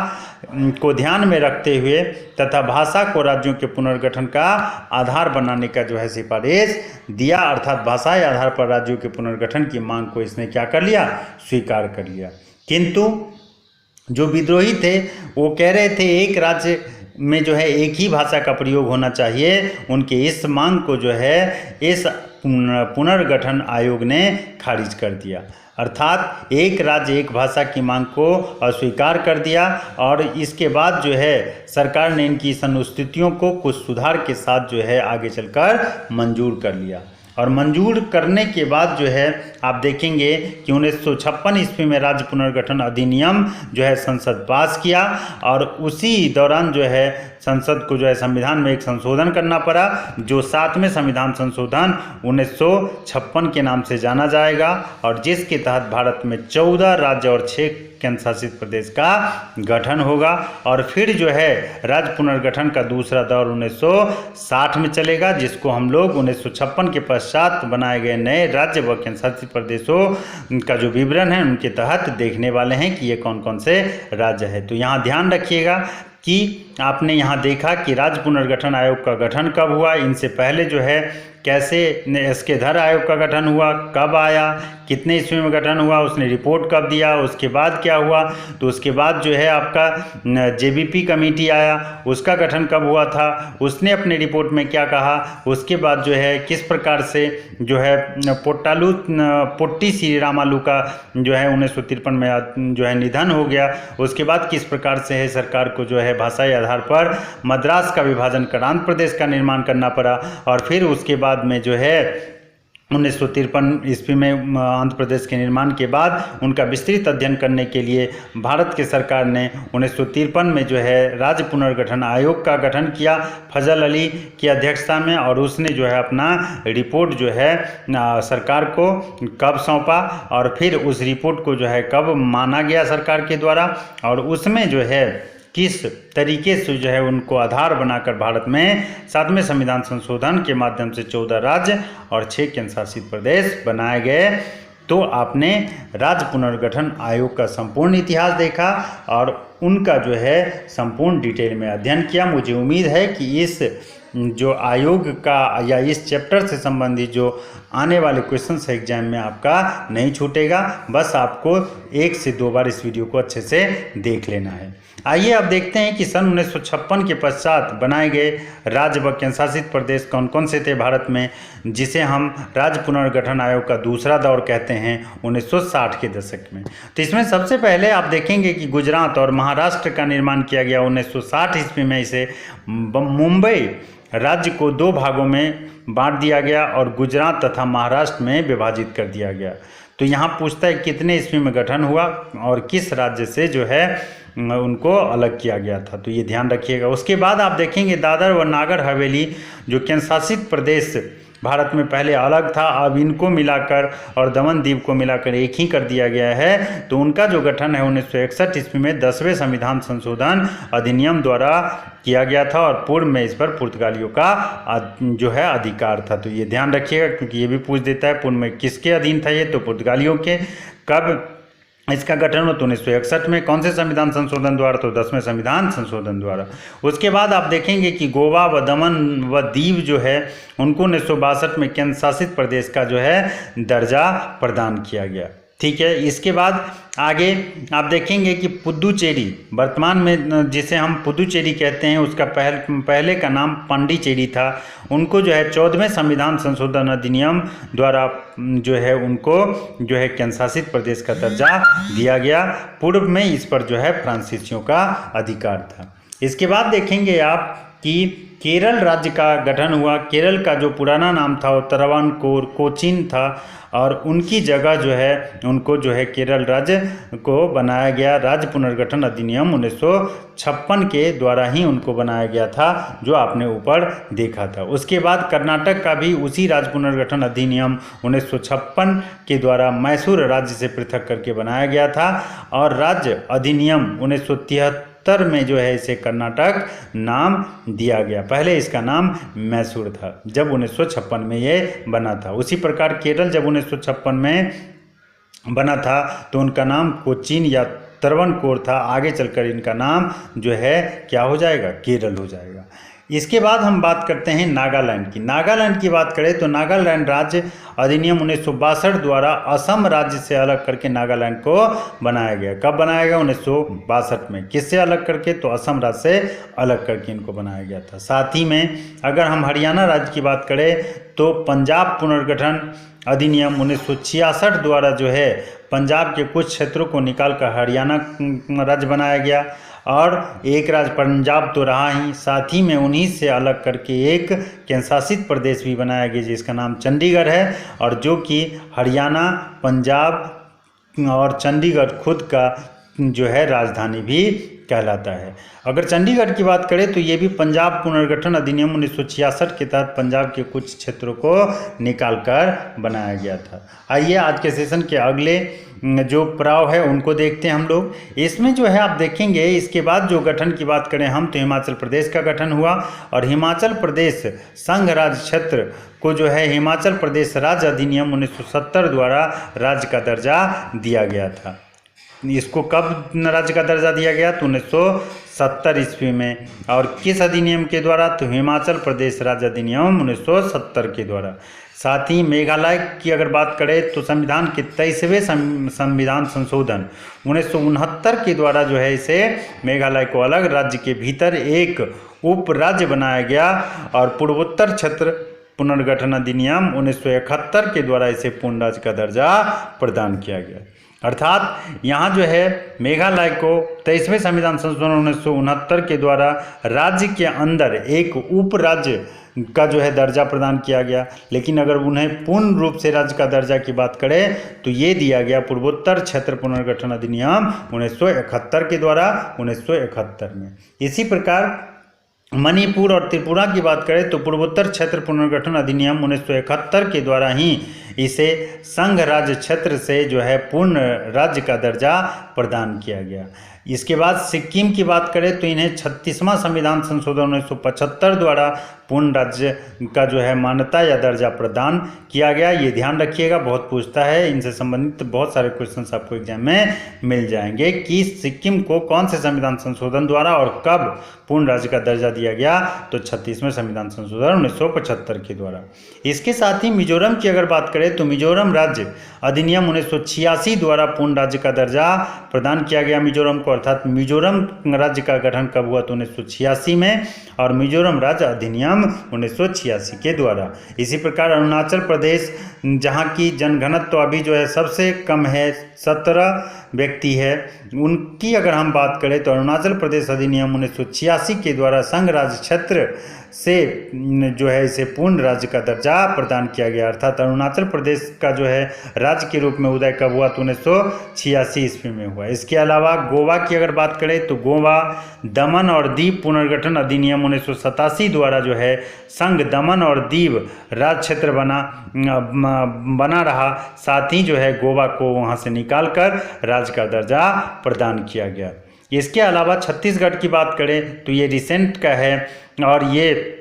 को ध्यान में रखते हुए तथा भाषा को राज्यों के पुनर्गठन का आधार बनाने का जो है सिफारिश दिया, अर्थात भाषा के आधार पर राज्यों के पुनर्गठन की मांग को इसने क्या कर लिया, स्वीकार कर लिया। किंतु जो विद्रोही थे वो कह रहे थे एक राज्य में जो है एक ही भाषा का प्रयोग होना चाहिए। उनके इस मांग को जो है इस पुनर्गठन आयोग ने खारिज कर दिया, अर्थात एक राज्य एक भाषा की मांग को अस्वीकार कर दिया। और इसके बाद जो है सरकार ने इनकी इस अनुस्थितियों को कुछ सुधार के साथ जो है आगे चलकर मंजूर कर लिया। और मंजूर करने के बाद जो है आप देखेंगे कि 1956 ईस्वी में राज्य पुनर्गठन अधिनियम जो है संसद पास किया, और उसी दौरान जो है संसद को जो है संविधान में एक संशोधन करना पड़ा, जो 7वें संविधान संशोधन 1956 के नाम से जाना जाएगा, और जिसके तहत भारत में 14 राज्य और 6 केंद्र शासित प्रदेश का गठन होगा। और फिर जो है राज्य पुनर्गठन का दूसरा दौर 1960 में चलेगा, जिसको हम लोग 1956 के पश्चात बनाए गए नए राज्य व केंद्र शासित प्रदेशों का जो विवरण है उनके तहत देखने वाले हैं कि ये कौन कौन से राज्य है। तो यहाँ ध्यान रखिएगा कि आपने यहाँ देखा कि राज्य पुनर्गठन आयोग का गठन कब हुआ, इनसे पहले जो है कैसे एसके धर आयोग का गठन हुआ, कब आया, कितने ईस्वी में गठन हुआ, उसने रिपोर्ट कब दिया, उसके बाद क्या हुआ। तो उसके बाद जो है आपका जेबीपी कमेटी आया, उसका गठन कब हुआ था, उसने अपने रिपोर्ट में क्या कहा। उसके बाद जो है किस प्रकार से जो है पोट्टी श्री रामालू का जो है 1953 में जो है निधन हो गया। उसके बाद किस प्रकार से है सरकार को जो है भाषाई आधार पर मद्रास का विभाजन कर आंध्र प्रदेश का निर्माण करना पड़ा। और फिर उसके बाद में जो है 1953 ईस्वी में आंध्र प्रदेश के निर्माण के बाद उनका विस्तृत अध्ययन करने के लिए भारत की सरकार ने 1953 में जो है राज्य पुनर्गठन आयोग का गठन किया फजल अली की अध्यक्षता में। और उसने जो है अपना रिपोर्ट जो है सरकार को कब सौंपा, और फिर उस रिपोर्ट को जो है कब माना गया सरकार के द्वारा, और उसमें जो है किस तरीके से जो है उनको आधार बनाकर भारत में 7वें संविधान संशोधन के माध्यम से 14 राज्य और 6 केंद्र शासित प्रदेश बनाए गए। तो आपने राज्य पुनर्गठन आयोग का संपूर्ण इतिहास देखा और उनका जो है संपूर्ण डिटेल में अध्ययन किया। मुझे उम्मीद है कि इस जो आयोग का या इस चैप्टर से संबंधित जो आने वाले क्वेश्चंस एग्जाम में आपका नहीं छूटेगा। बस आपको 1 से 2 बार इस वीडियो को अच्छे से देख लेना है। आइए अब देखते हैं कि सन 1956 के पश्चात बनाए गए राज्य व केंद्र शासित प्रदेश कौन कौन से थे भारत में, जिसे हम राज्य पुनर्गठन आयोग का दूसरा दौर कहते हैं 1960 के दशक में। तो इसमें सबसे पहले आप देखेंगे कि गुजरात और महाराष्ट्र का निर्माण किया गया 1960 ईस्वी में। इसे मुंबई राज्य को 2 भागों में बांट दिया गया और गुजरात तथा महाराष्ट्र में विभाजित कर दिया गया। तो यहाँ पूछता है कितने ईस्वी में गठन हुआ और किस राज्य से जो है उनको अलग किया गया था, तो ये ध्यान रखिएगा। उसके बाद आप देखेंगे दादर व नागर हवेली जो केंद्र शासित प्रदेश भारत में पहले अलग था, अब इनको मिलाकर और दमन दीव को मिलाकर एक ही कर दिया गया है। तो उनका जो गठन है 1961 ईस्वी में 10वें संविधान संशोधन अधिनियम द्वारा किया गया था और पूर्व में इस पर पुर्तगालियों का जो है अधिकार था। तो ये ध्यान रखिएगा क्योंकि ये भी पूछ देता है पूर्व में किसके अधीन था ये, तो पुर्तगालियों के। कब इसका गठन हो तो 1961 में। कौन से संविधान संशोधन द्वारा, तो 10वें संविधान संशोधन द्वारा। उसके बाद आप देखेंगे कि गोवा व दमन व दीव जो है उनको 1962 में केंद्र शासित प्रदेश का जो है दर्जा प्रदान किया गया। ठीक है, इसके बाद आगे आप देखेंगे कि पुदुचेरी, वर्तमान में जिसे हम पुदुचेरी कहते हैं, उसका पहले का नाम पांडिचेरी था। उनको जो है 14वें संविधान संशोधन अधिनियम द्वारा जो है उनको जो है केंद्र शासित प्रदेश का दर्जा दिया गया। पूर्व में इस पर जो है फ्रांसीसियों का अधिकार था। इसके बाद देखेंगे आप कि केरल राज्य का गठन हुआ। केरल का जो पुराना नाम था वो त्रावणकोर कोचीन था और उनकी जगह जो है उनको जो है केरल राज्य को बनाया गया। राज्य पुनर्गठन अधिनियम 1956 के द्वारा ही उनको बनाया गया था, जो आपने ऊपर देखा था। उसके बाद कर्नाटक का भी उसी राज्य पुनर्गठन अधिनियम 1956 के द्वारा मैसूर राज्य से पृथक करके बनाया गया था और राज्य अधिनियम 1973 में जो है इसे कर्नाटक नाम दिया गया। पहले इसका नाम मैसूर था जब 1956 में ये बना था। उसी प्रकार केरल जब 1956 में बना था तो उनका नाम कोचीन या त्रावणकोर था। आगे चलकर इनका नाम जो है क्या हो जाएगा, केरल हो जाएगा। इसके बाद हम बात करते हैं नागालैंड की। नागालैंड की बात करें तो नागालैंड राज्य अधिनियम 1962 द्वारा असम राज्य से अलग करके नागालैंड को बनाया गया। कब बनाया गया? 1962 में। किससे अलग करके? तो असम राज्य से अलग करके इनको बनाया गया था। साथ ही में अगर हम हरियाणा राज्य की बात करें तो पंजाब पुनर्गठन अधिनियम 1966 द्वारा जो है पंजाब के कुछ क्षेत्रों को निकालकर हरियाणा राज्य बनाया गया और एक राज्य पंजाब तो रहा ही, साथ ही में उन्हीं से अलग करके एक केंद्र शासित प्रदेश भी बनाया गया जिसका नाम चंडीगढ़ है और जो कि हरियाणा, पंजाब और चंडीगढ़ खुद का जो है राजधानी भी कहलाता है। अगर चंडीगढ़ की बात करें तो ये भी पंजाब पुनर्गठन अधिनियम 1966 के तहत पंजाब के कुछ क्षेत्रों को निकालकर बनाया गया था। आइए आज के सेशन के अगले जो पड़ाव है उनको देखते हैं हम लोग। इसमें जो है आप देखेंगे इसके बाद जो गठन की बात करें हम तो हिमाचल प्रदेश का गठन हुआ और हिमाचल प्रदेश संघ राज्य क्षेत्र को जो है हिमाचल प्रदेश राज्य अधिनियम 1970 द्वारा राज्य का दर्जा दिया गया था। इसको कब राज्य का दर्जा दिया गया? तो 1970 ईस्वी में। और किस अधिनियम के द्वारा? तो हिमाचल प्रदेश राज्य अधिनियम 1970 के द्वारा। साथ ही मेघालय की अगर बात करें तो संविधान के 23वें संविधान संशोधन 1969 के द्वारा जो है इसे मेघालय को अलग राज्य के भीतर एक उप राज्य बनाया गया और पूर्वोत्तर क्षेत्र पुनर्गठन अधिनियम 1971 के द्वारा इसे पूर्ण राज्य का दर्जा प्रदान किया गया। अर्थात यहाँ जो है मेघालय को 23वें संविधान संशोधन 1969 के द्वारा राज्य के अंदर एक उप राज्य का जो है दर्जा प्रदान किया गया। लेकिन अगर उन्हें पूर्ण रूप से राज्य का दर्जा की बात करें तो ये दिया गया पूर्वोत्तर क्षेत्र पुनर्गठन अधिनियम 1971 के द्वारा 1971 में। इसी प्रकार मणिपुर और त्रिपुरा की बात करें तो पूर्वोत्तर क्षेत्र पुनर्गठन अधिनियम 1971 के द्वारा ही इसे संघ राज्य क्षेत्र से जो है पूर्ण राज्य का दर्जा प्रदान किया गया। इसके बाद सिक्किम की बात करें तो इन्हें 36वां संविधान संशोधन 1975 द्वारा पूर्ण राज्य का जो है मान्यता या दर्जा प्रदान किया गया। ये ध्यान रखिएगा, बहुत पूछता है, इनसे संबंधित बहुत सारे क्वेश्चंस आपको एग्जाम में मिल जाएंगे कि सिक्किम को कौन से संविधान संशोधन द्वारा और कब पूर्ण राज्य का दर्जा दिया गया? तो 36वें संविधान संशोधन 1975 के द्वारा। इसके साथ ही मिजोरम की अगर बात करें तो मिजोरम राज्य अधिनियम 1986 द्वारा पूर्ण राज्य का दर्जा प्रदान किया गया मिजोरम को। अर्थात मिजोरम राज्य का गठन कब हुआ? तो 1986 में और मिजोरम राज्य अधिनियम 1986 के द्वारा। इसी प्रकार अरुणाचल प्रदेश जहाँ की जनघनत्व तो अभी जो है सबसे कम है, 17 व्यक्ति है, उनकी अगर हम बात करें तो अरुणाचल प्रदेश अधिनियम 1986 के द्वारा संघ राज्य क्षेत्र से जो है इसे पूर्ण राज्य का दर्जा प्रदान किया गया। अर्थात अरुणाचल प्रदेश का जो है राज्य के रूप में उदय कब हुआ? तो 1986 ईस्वी में हुआ। इसके अलावा गोवा की अगर बात करें तो गोवा दमन और दीव पुनर्गठन अधिनियम 1987 द्वारा जो है संघ दमन और दीव राज्य क्षेत्र बना रहा। साथ ही जो है गोवा को वहाँ से निकालकर राज्य का दर्जा प्रदान किया गया। इसके अलावा छत्तीसगढ़ की बात करें तो ये रिसेंट का है और ये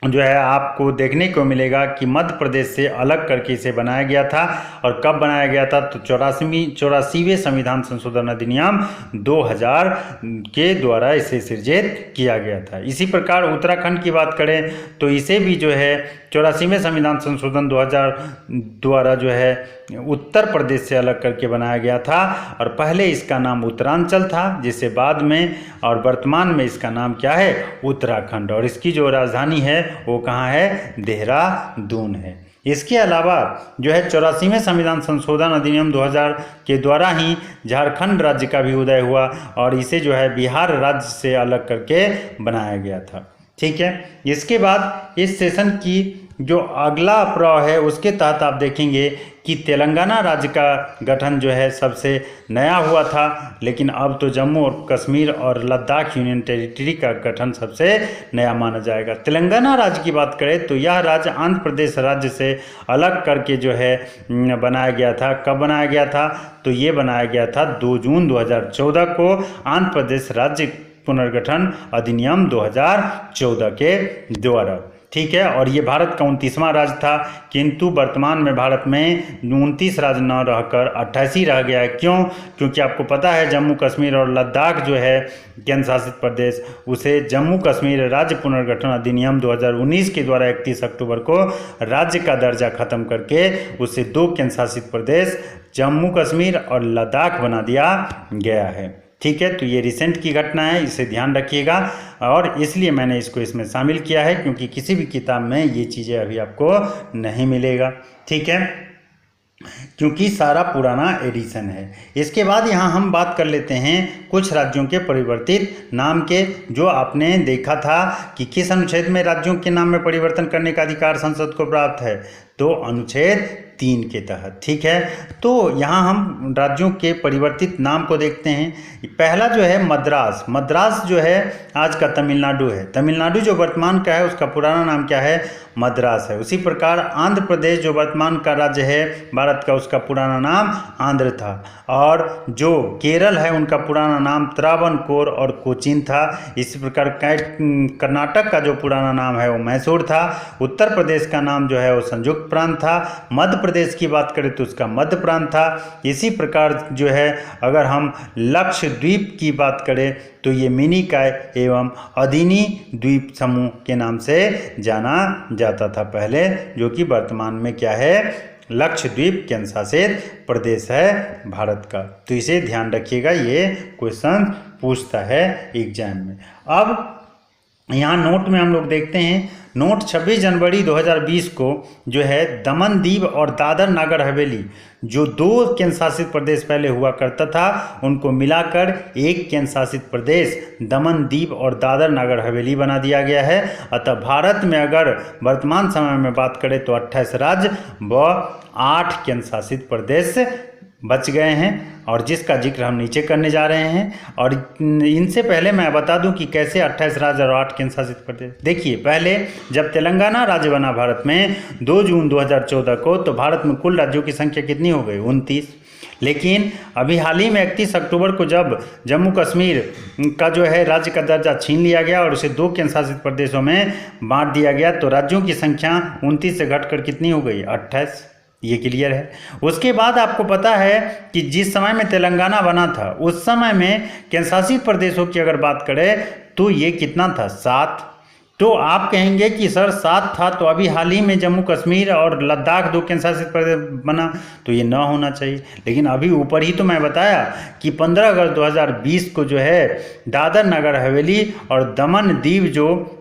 जो है आपको देखने को मिलेगा कि मध्य प्रदेश से अलग करके इसे बनाया गया था। और कब बनाया गया था? तो 84वें संविधान संशोधन अधिनियम 2000 के द्वारा इसे सृजित किया गया था। इसी प्रकार उत्तराखंड की बात करें तो इसे भी जो है 84वें संविधान संशोधन 2000 द्वारा जो है उत्तर प्रदेश से अलग करके बनाया गया था और पहले इसका नाम उत्तरांचल था, जिसे बाद में और वर्तमान में इसका नाम क्या है? उत्तराखंड। और इसकी जो राजधानी है वो कहाँ है? देहरादून है। इसके अलावा जो है 84वें संविधान संशोधन अधिनियम 2000 के द्वारा ही झारखंड राज्य का भी उदय हुआ और इसे जो है बिहार राज्य से अलग करके बनाया गया था। ठीक है। इसके बाद इस सेशन की जो अगला प्रभाव है उसके तहत आप देखेंगे कि तेलंगाना राज्य का गठन जो है सबसे नया हुआ था, लेकिन अब तो जम्मू और कश्मीर और लद्दाख यूनियन टेरिटरी का गठन सबसे नया माना जाएगा। तेलंगाना राज्य की बात करें तो यह राज्य आंध्र प्रदेश राज्य से अलग करके जो है बनाया गया था। कब बनाया गया था? तो ये बनाया गया था 2 जून 2014 को आंध्र प्रदेश राज्य पुनर्गठन अधिनियम 2014 के द्वारा। ठीक है। और ये भारत का 29वां राज्य था, किंतु वर्तमान में भारत में 29 राज्य न रहकर 28 रह गया है। क्यों? क्योंकि आपको पता है जम्मू कश्मीर और लद्दाख जो है केंद्र शासित प्रदेश, उसे जम्मू कश्मीर राज्य पुनर्गठन अधिनियम 2019 के द्वारा 31 अक्टूबर को राज्य का दर्जा खत्म करके उसे 2 केंद्र शासित प्रदेश जम्मू कश्मीर और लद्दाख बना दिया गया है। ठीक है। तो ये रिसेंट की घटना है, इसे ध्यान रखिएगा, और इसलिए मैंने इसको इसमें शामिल किया है क्योंकि किसी भी किताब में ये चीज़ें अभी आपको नहीं मिलेगा। ठीक है, क्योंकि सारा पुराना एडिशन है। इसके बाद यहाँ हम बात कर लेते हैं कुछ राज्यों के परिवर्तित नाम के, जो आपने देखा था कि किस अनुच्छेद में राज्यों के नाम में परिवर्तन करने का अधिकार संसद को प्राप्त है, तो अनुच्छेद 3 के तहत। ठीक है। तो यहाँ हम राज्यों के परिवर्तित नाम को देखते हैं। पहला जो है मद्रास। मद्रास जो है आज का तमिलनाडु है। तमिलनाडु जो वर्तमान का है उसका पुराना नाम क्या है? मद्रास है। उसी प्रकार आंध्र प्रदेश जो वर्तमान का राज्य है भारत का, उसका पुराना नाम आंध्र था। और जो केरल है उनका पुराना नाम त्रावणकोर और कोचीन था। इसी प्रकार कर्नाटक का जो पुराना नाम है वो मैसूर था। उत्तर प्रदेश का नाम जो है वो संयुक्त प्रांत था। मध्य प्रदेश की बात करें तो उसका मध्य प्रांत था। इसी प्रकार जो है अगर हम लक्षद्वीप की बात करें तो ये मिनिकॉय एवं अदिनी द्वीप समूह के नाम से जाना जाता था पहले, जो कि वर्तमान में क्या है? लक्षद्वीप केंद्र शासित प्रदेश है भारत का। तो इसे ध्यान रखिएगा, ये क्वेश्चन पूछता है एग्जाम में। अब यहाँ नोट में हम लोग देखते हैं, नोट 26 जनवरी 2020 को जो है दमन दीव और दादर नागर हवेली, जो 2 केंद्र शासित प्रदेश पहले हुआ करता था, उनको मिलाकर 1 केंद्र शासित प्रदेश दमन दीव और दादर नागर हवेली बना दिया गया है। अतः भारत में अगर वर्तमान समय में बात करें तो 28 राज्य व 8 केंद्र शासित प्रदेश बच गए हैं, और जिसका जिक्र हम नीचे करने जा रहे हैं। और इनसे पहले मैं बता दूं कि कैसे 28 राज्य और 8 केंद्र शासित प्रदेश। देखिए, पहले जब तेलंगाना राज्य बना भारत में 2 जून 2014 को, तो भारत में कुल राज्यों की संख्या कितनी हो गई? 29। लेकिन अभी हाल ही में 31 अक्टूबर को जब जम्मू कश्मीर का जो है राज्य का दर्जा छीन लिया गया और उसे 2 केंद्र शासित प्रदेशों में बांट दिया गया, तो राज्यों की संख्या 29 से घटकर कितनी हो गई? 28। ये क्लियर है। उसके बाद आपको पता है कि जिस समय में तेलंगाना बना था उस समय में केंद्र शासित प्रदेशों की अगर बात करें तो ये कितना था? 7। तो आप कहेंगे कि सर 7 था, तो अभी हाल ही में जम्मू कश्मीर और लद्दाख 2 केंद्र शासित प्रदेश बना, तो ये ना होना चाहिए। लेकिन अभी ऊपर ही तो मैं बताया कि 15 अगस्त 2020 को जो है दादर नगर हवेली और दमन दीव जो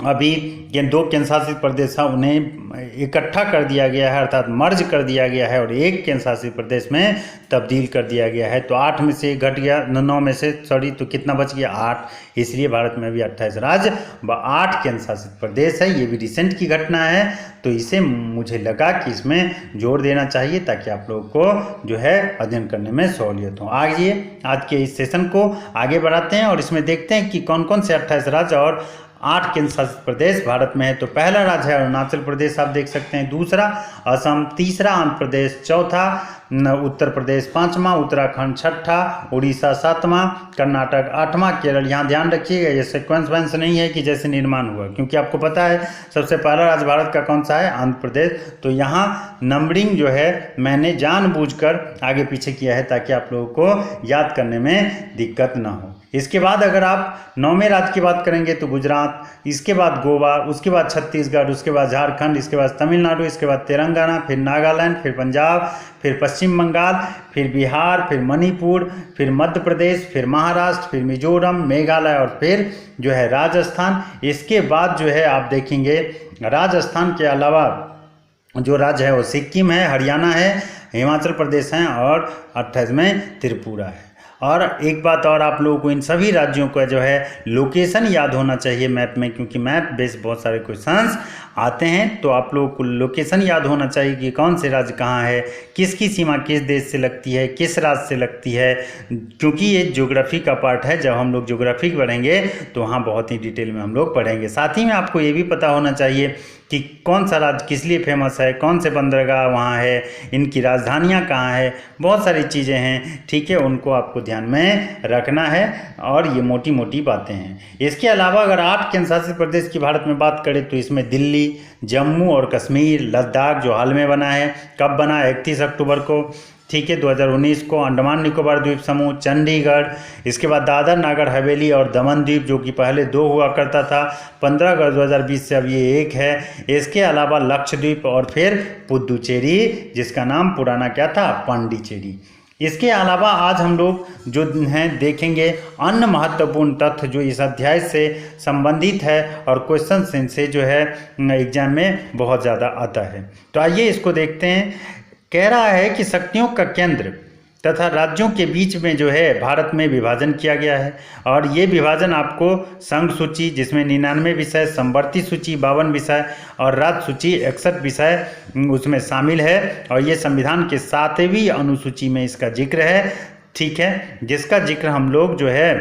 अभी ये 2 केंद्र शासित प्रदेश था उन्हें इकट्ठा कर दिया गया है, अर्थात मर्ज कर दिया गया है, और 1 केंद्र शासित प्रदेश में तब्दील कर दिया गया है। तो 8 में से घट गया, 9 में से तो कितना बच गया? 8। इसलिए भारत में अभी 28 राज्य व 8 केंद्र शासित प्रदेश है। ये भी रिसेंट की घटना है, तो इसे मुझे लगा कि इसमें जोर देना चाहिए ताकि आप लोगों को जो है अध्ययन करने में सहूलियत हो। आइए आज के इस सेशन को आगे बढ़ाते हैं और इसमें देखते हैं कि कौन कौन से 28 राज्य और 8 केंद्र शासित प्रदेश भारत में है। तो पहला राज्य है अरुणाचल प्रदेश, आप देख सकते हैं। दूसरा असम, तीसरा आंध्र प्रदेश, चौथा उत्तर प्रदेश, 5वां उत्तराखंड, 6ठा उड़ीसा, 7वां कर्नाटक, 8वां केरल। यहाँ ध्यान रखिएगा ये सीक्वेंस वाइंस नहीं है कि जैसे निर्माण हुआ, क्योंकि आपको पता है सबसे पहला राज्य भारत का कौन सा है? आंध्र प्रदेश। तो यहाँ नंबरिंग जो है मैंने जानबूझकर आगे पीछे किया है ताकि आप लोगों को याद करने में दिक्कत ना हो। इसके बाद अगर आप 9वें राज्य की बात करेंगे तो गुजरात, इसके बाद गोवा, उसके बाद छत्तीसगढ़, उसके बाद झारखंड, इसके बाद तमिलनाडु, इसके बाद तेलंगाना, फिर नागालैंड, फिर पंजाब, फिर पश्चिम बंगाल, फिर बिहार, फिर मणिपुर, फिर मध्य प्रदेश, फिर महाराष्ट्र, फिर मिजोरम, मेघालय और फिर जो है राजस्थान। इसके बाद जो है आप देखेंगे राजस्थान के अलावा जो राज्य है वो सिक्किम है, हरियाणा है, हिमाचल प्रदेश है और 28 में त्रिपुरा है। और एक बात और, आप लोगों को इन सभी राज्यों का जो है लोकेशन याद होना चाहिए मैप में, क्योंकि मैप बेस्ड बहुत सारे क्वेश्चंस आते हैं। तो आप लोगों को लोकेशन याद होना चाहिए कि कौन से राज्य कहाँ है, किसकी सीमा किस देश से लगती है, किस राज्य से लगती है, क्योंकि ये ज्योग्राफी का पार्ट है। जब हम लोग ज्योग्राफी पढ़ेंगे तो वहाँ बहुत ही डिटेल में हम लोग पढ़ेंगे। साथ ही में आपको ये भी पता होना चाहिए कि कौन सा राज्य किस लिए फेमस है, कौन से बंदरगाह वहाँ है, इनकी राजधानियाँ कहाँ है, बहुत सारी चीज़ें हैं, ठीक है, उनको आपको ध्यान में रखना है। और ये मोटी मोटी बातें हैं। इसके अलावा अगर 8 केंद्र शासित प्रदेश की भारत में बात करें तो इसमें दिल्ली, जम्मू और कश्मीर, लद्दाख जो हाल में बना है, कब बना, 31 अक्टूबर को, ठीक है, 2019 को, अंडमान निकोबार द्वीप समूह, चंडीगढ़, इसके बाद दादर नागर हवेली और दमन द्वीप जो कि पहले 2 हुआ करता था, 15 अगस्त 2020 से अब ये 1 है। इसके अलावा लक्षद्वीप और फिर पुदुचेरी, जिसका नाम पुराना क्या था, पांडिचेरी। इसके अलावा आज हम लोग जो हैं देखेंगे अन्य महत्वपूर्ण तथ्य जो इस अध्याय से संबंधित है और क्वेश्चन से जो है एग्जाम में बहुत ज़्यादा आता है। तो आइए इसको देखते हैं। कह रहा है कि शक्तियों का केंद्र तथा राज्यों के बीच में जो है भारत में विभाजन किया गया है, और ये विभाजन आपको संघ सूची जिसमें 99 विषय, समवर्ती सूची 52 विषय और राज्य सूची 61 विषय उसमें शामिल है। और ये संविधान के 7वीं अनुसूची में इसका जिक्र है, ठीक है, जिसका जिक्र हम लोग जो है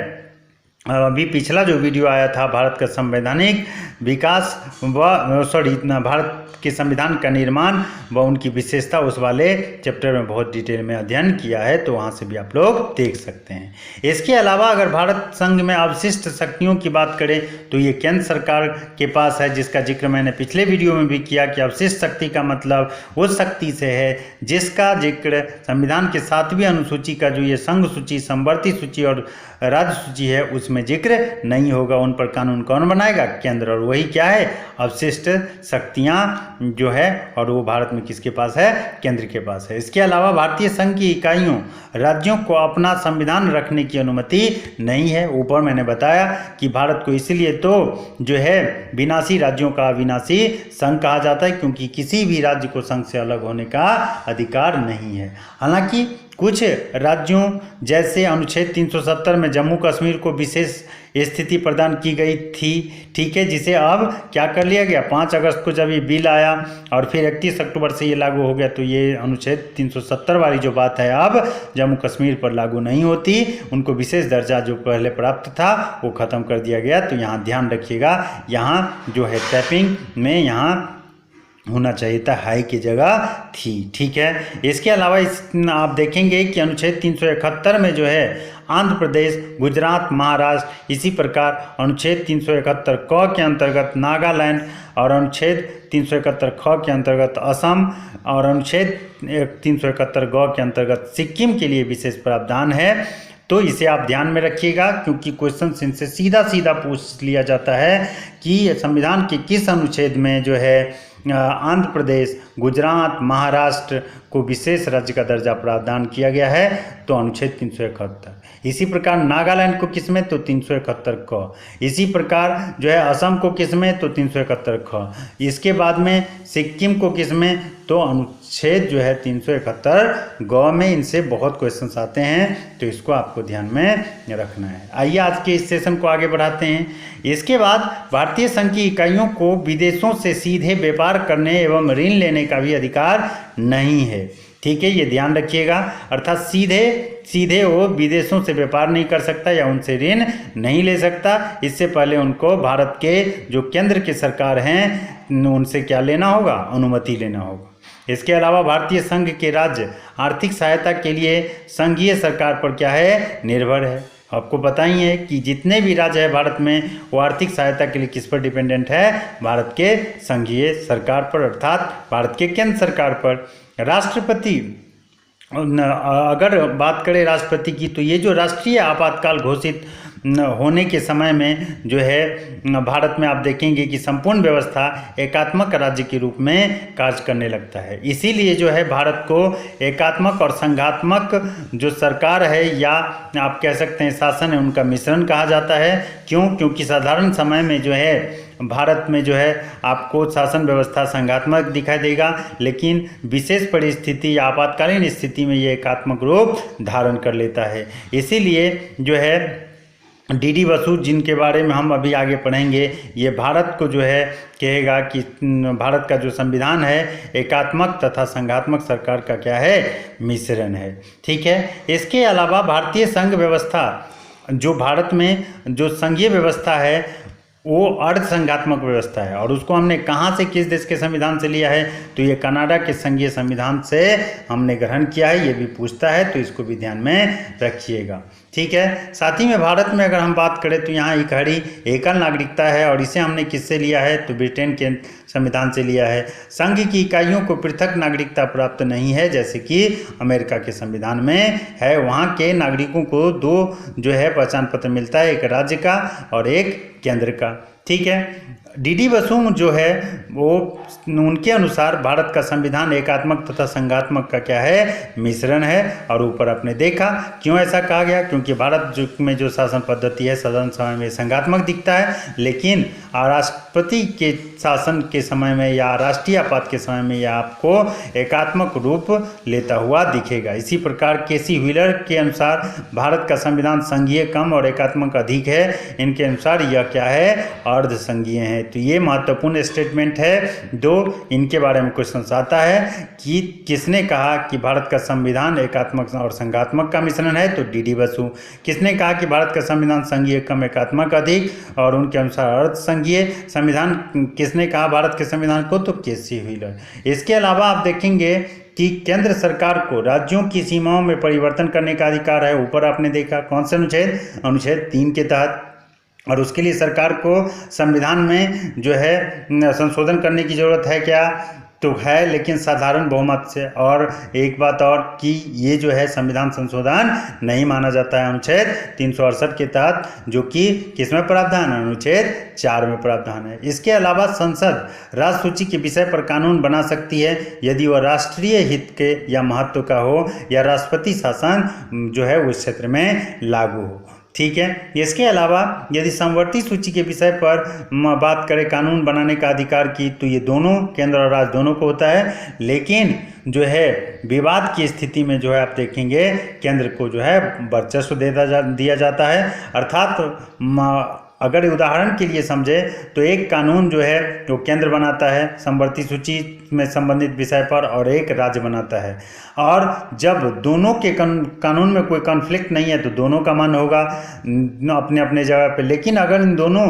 अभी पिछला जो वीडियो आया था भारत का संवैधानिक विकास भारत के संविधान का निर्माण व उनकी विशेषता, उस वाले चैप्टर में बहुत डिटेल में अध्ययन किया है, तो वहाँ से भी आप लोग देख सकते हैं। इसके अलावा अगर भारत संघ में अवशिष्ट शक्तियों की बात करें तो ये केंद्र सरकार के पास है, जिसका जिक्र मैंने पिछले वीडियो में भी किया कि अवशिष्ट शक्ति का मतलब उस शक्ति से है जिसका जिक्र संविधान के 7वीं अनुसूची का जो ये संघ सूची, समवर्ती सूची और राज्य सूची है उसमें जिक्र नहीं होगा। उन पर कानून कौन बनाएगा, केंद्र, और वही क्या है, अवशिष्ट शक्तियां जो है, और वो भारत में किसके पास है, केंद्र के पास है। इसके अलावा भारतीय संघ की इकाइयों राज्यों को अपना संविधान रखने की अनुमति नहीं है। ऊपर मैंने बताया कि भारत को इसलिए तो जो है विनाशी राज्यों का अविनाशी संघ कहा जाता है, क्योंकि किसी भी राज्य को संघ से अलग होने का अधिकार नहीं है। हालांकि कुछ राज्यों जैसे अनुच्छेद 370 में जम्मू कश्मीर को विशेष स्थिति प्रदान की गई थी, ठीक है, जिसे अब क्या कर लिया गया, 5 अगस्त को जब ये बिल आया और फिर 31 अक्टूबर से ये लागू हो गया, तो ये अनुच्छेद 370 वाली जो बात है अब जम्मू कश्मीर पर लागू नहीं होती। उनको विशेष दर्जा जो पहले प्राप्त था वो ख़त्म कर दिया गया। तो यहाँ ध्यान रखिएगा, यहाँ जो है टैपिंग में यहाँ होना चाहिए था, हाई की जगह थी, ठीक है। इसके अलावा आप देखेंगे कि अनुच्छेद 371 में जो है आंध्र प्रदेश, गुजरात, महाराष्ट्र, इसी प्रकार अनुच्छेद 371 क के अंतर्गत नागालैंड और अनुच्छेद 371 ख के अंतर्गत असम और अनुच्छेद 371 ग के अंतर्गत सिक्किम के लिए विशेष प्रावधान है। तो इसे आप ध्यान में रखिएगा, क्योंकि क्वेश्चन इनसे सीधा सीधा पूछ लिया जाता है कि संविधान के किस अनुच्छेद में जो है आंध्र प्रदेश, गुजरात, महाराष्ट्र को विशेष राज्य का दर्जा प्रदान किया गया है, तो अनुच्छेद 371। इसी प्रकार नागालैंड को किस में, तो 371 क। इसी प्रकार जो है असम को किस में, तो 371 ख। इसके बाद में सिक्किम को किस में, तो अनुच्छेद जो है 371 ग में। इनसे बहुत क्वेश्चंस आते हैं, तो इसको आपको ध्यान में रखना है। आइए आज के इस सेशन को आगे बढ़ाते हैं। इसके बाद भारतीय संघ की इकाइयों को विदेशों से सीधे व्यापार करने एवं ऋण लेने का भी अधिकार नहीं है, ठीक है, ये ध्यान रखिएगा। अर्थात सीधे वो विदेशों से व्यापार नहीं कर सकता या उनसे ऋण नहीं ले सकता। इससे पहले उनको भारत के जो केंद्र के सरकार हैं उनसे क्या लेना होगा, अनुमति लेना होगा। इसके अलावा भारतीय संघ के राज्य आर्थिक सहायता के लिए संघीय सरकार पर क्या है, निर्भर है। आपको पता ही है कि जितने भी राज्य है भारत में वो आर्थिक सहायता के लिए किस पर डिपेंडेंट है, भारत के संघीय सरकार पर, अर्थात भारत के केंद्र सरकार पर। राष्ट्रपति, अगर बात करें राष्ट्रपति की, तो ये जो राष्ट्रीय आपातकाल घोषित होने के समय में जो है भारत में आप देखेंगे कि संपूर्ण व्यवस्था एकात्मक राज्य के रूप में कार्य करने लगता है। इसीलिए जो है भारत को एकात्मक और संघात्मक जो सरकार है या आप कह सकते हैं शासन है, उनका मिश्रण कहा जाता है। क्यों? क्योंकि साधारण समय में जो है भारत में जो है आपको शासन व्यवस्था संघात्मक दिखाई देगा, लेकिन विशेष परिस्थिति या आपातकालीन स्थिति में ये एकात्मक रूप धारण कर लेता है। इसीलिए जो है डी बसु, जिनके बारे में हम अभी आगे पढ़ेंगे, ये भारत को जो है कहेगा कि भारत का जो संविधान है एकात्मक तथा संघात्मक सरकार का क्या है, मिश्रण है। ठीक है। इसके अलावा भारतीय संघ व्यवस्था, जो भारत में जो संघीय व्यवस्था है वो अर्ध संघात्मक व्यवस्था है। और उसको हमने कहाँ से, किस देश के संविधान से लिया है? तो ये कनाडा के संघीय संविधान से हमने ग्रहण किया है। ये भी पूछता है, तो इसको भी ध्यान में रखिएगा। ठीक है। साथ ही में भारत में अगर हम बात करें तो यहाँ इकहरी एकल नागरिकता है, और इसे हमने किससे लिया है? तो ब्रिटेन के संविधान से लिया है। संघ की इकाइयों को पृथक नागरिकता प्राप्त नहीं है, जैसे कि अमेरिका के संविधान में है। वहाँ के नागरिकों को दो जो है पहचान पत्र मिलता है, एक राज्य का और एक केंद्र का। ठीक है। डी बसु जो है वो उनके अनुसार भारत का संविधान एकात्मक तथा संघात्मक का क्या है, मिश्रण है। और ऊपर आपने देखा क्यों ऐसा कहा गया, क्योंकि भारत में जो शासन पद्धति है साधारण समय में संघात्मक दिखता है, लेकिन राष्ट्रपति के शासन के समय में या राष्ट्रीय आपात के समय में यह आपको एकात्मक रूप लेता हुआ दिखेगा। इसी प्रकार केसी व्हीलर के अनुसार भारत का संविधान संघीय कम और एकात्मक अधिक है। इनके अनुसार यह क्या है, अर्ध संघीय है। तो ये महत्वपूर्ण स्टेटमेंट है। दो इनके बारे में क्वेश्चन आता है कि किसने कहा कि भारत का संविधान एकात्मक और संघात्मक का मिश्रण है? तो डी बसु। किसने कहा कि भारत का संविधान संघीय कम एकात्मक अधिक, और उनके अनुसार अर्ध संघीय संविधान किसने कहा भारत के संविधान को? तो केसी व्हीलर। इसके अलावा आप देखेंगे कि केंद्र सरकार को राज्यों की सीमाओं में परिवर्तन करने का अधिकार है। ऊपर आपने देखा कौन से अनुच्छेद? अनुच्छेद 3 के तहत। और उसके लिए सरकार को संविधान में जो है संशोधन करने की जरूरत है क्या? तो है, लेकिन साधारण बहुमत से। और एक बात और कि ये जो है संविधान संशोधन नहीं माना जाता है अनुच्छेद 368 के तहत, जो कि किसमें प्रावधान है? अनुच्छेद 4 में प्रावधान है। इसके अलावा संसद राज्य सूची के विषय पर कानून बना सकती है यदि वह राष्ट्रीय हित के या महत्व का हो या राष्ट्रपति शासन जो है उस क्षेत्र में लागू हो। ठीक है। इसके अलावा यदि समवर्ती सूची के विषय पर बात करें कानून बनाने का अधिकार की, तो ये दोनों केंद्र और राज्य दोनों को होता है, लेकिन जो है विवाद की स्थिति में जो है आप देखेंगे केंद्र को जो है वर्चस्व दिया जाता है। अर्थात अगर उदाहरण के लिए समझे तो एक कानून जो है वो केंद्र बनाता है समवर्ती सूची में संबंधित विषय पर, और एक राज्य बनाता है। और जब दोनों के कानून में कोई कॉन्फ्लिक्ट नहीं है तो दोनों का मन होगा अपने अपने जगह पे, लेकिन अगर इन दोनों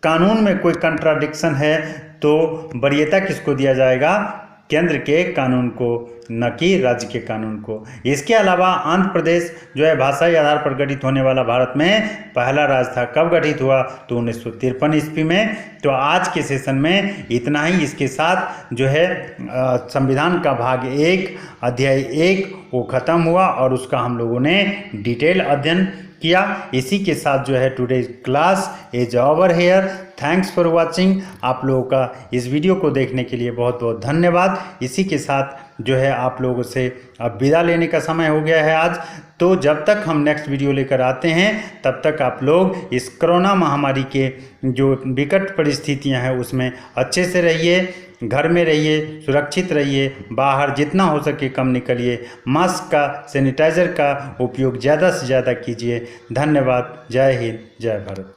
कानून में कोई कंट्राडिक्शन है तो वरीयता किसको दिया जाएगा? केंद्र के कानून को, न कि राज्य के कानून को। इसके अलावा आंध्र प्रदेश जो है भाषाई आधार पर गठित होने वाला भारत में पहला राज्य था। कब गठित हुआ? तो 1953 ईस्वी में। तो आज के सेशन में इतना ही। इसके साथ जो है संविधान का भाग 1 अध्याय 1 वो खत्म हुआ और उसका हम लोगों ने डिटेल अध्ययन किया। इसी के साथ जो है today class is over here. Thanks for watching. आप लोगों का इस वीडियो को देखने के लिए बहुत बहुत धन्यवाद। इसी के साथ जो है आप लोगों से अब विदा लेने का समय हो गया है आज। तो जब तक हम नेक्स्ट वीडियो लेकर आते हैं तब तक आप लोग इस कोरोना महामारी के जो विकट परिस्थितियां हैं उसमें अच्छे से रहिए, घर में रहिए, सुरक्षित रहिए, बाहर जितना हो सके कम निकलिए, मास्क का, सैनिटाइज़र का उपयोग ज़्यादा से ज़्यादा कीजिए। धन्यवाद। जय हिंद, जय भारत।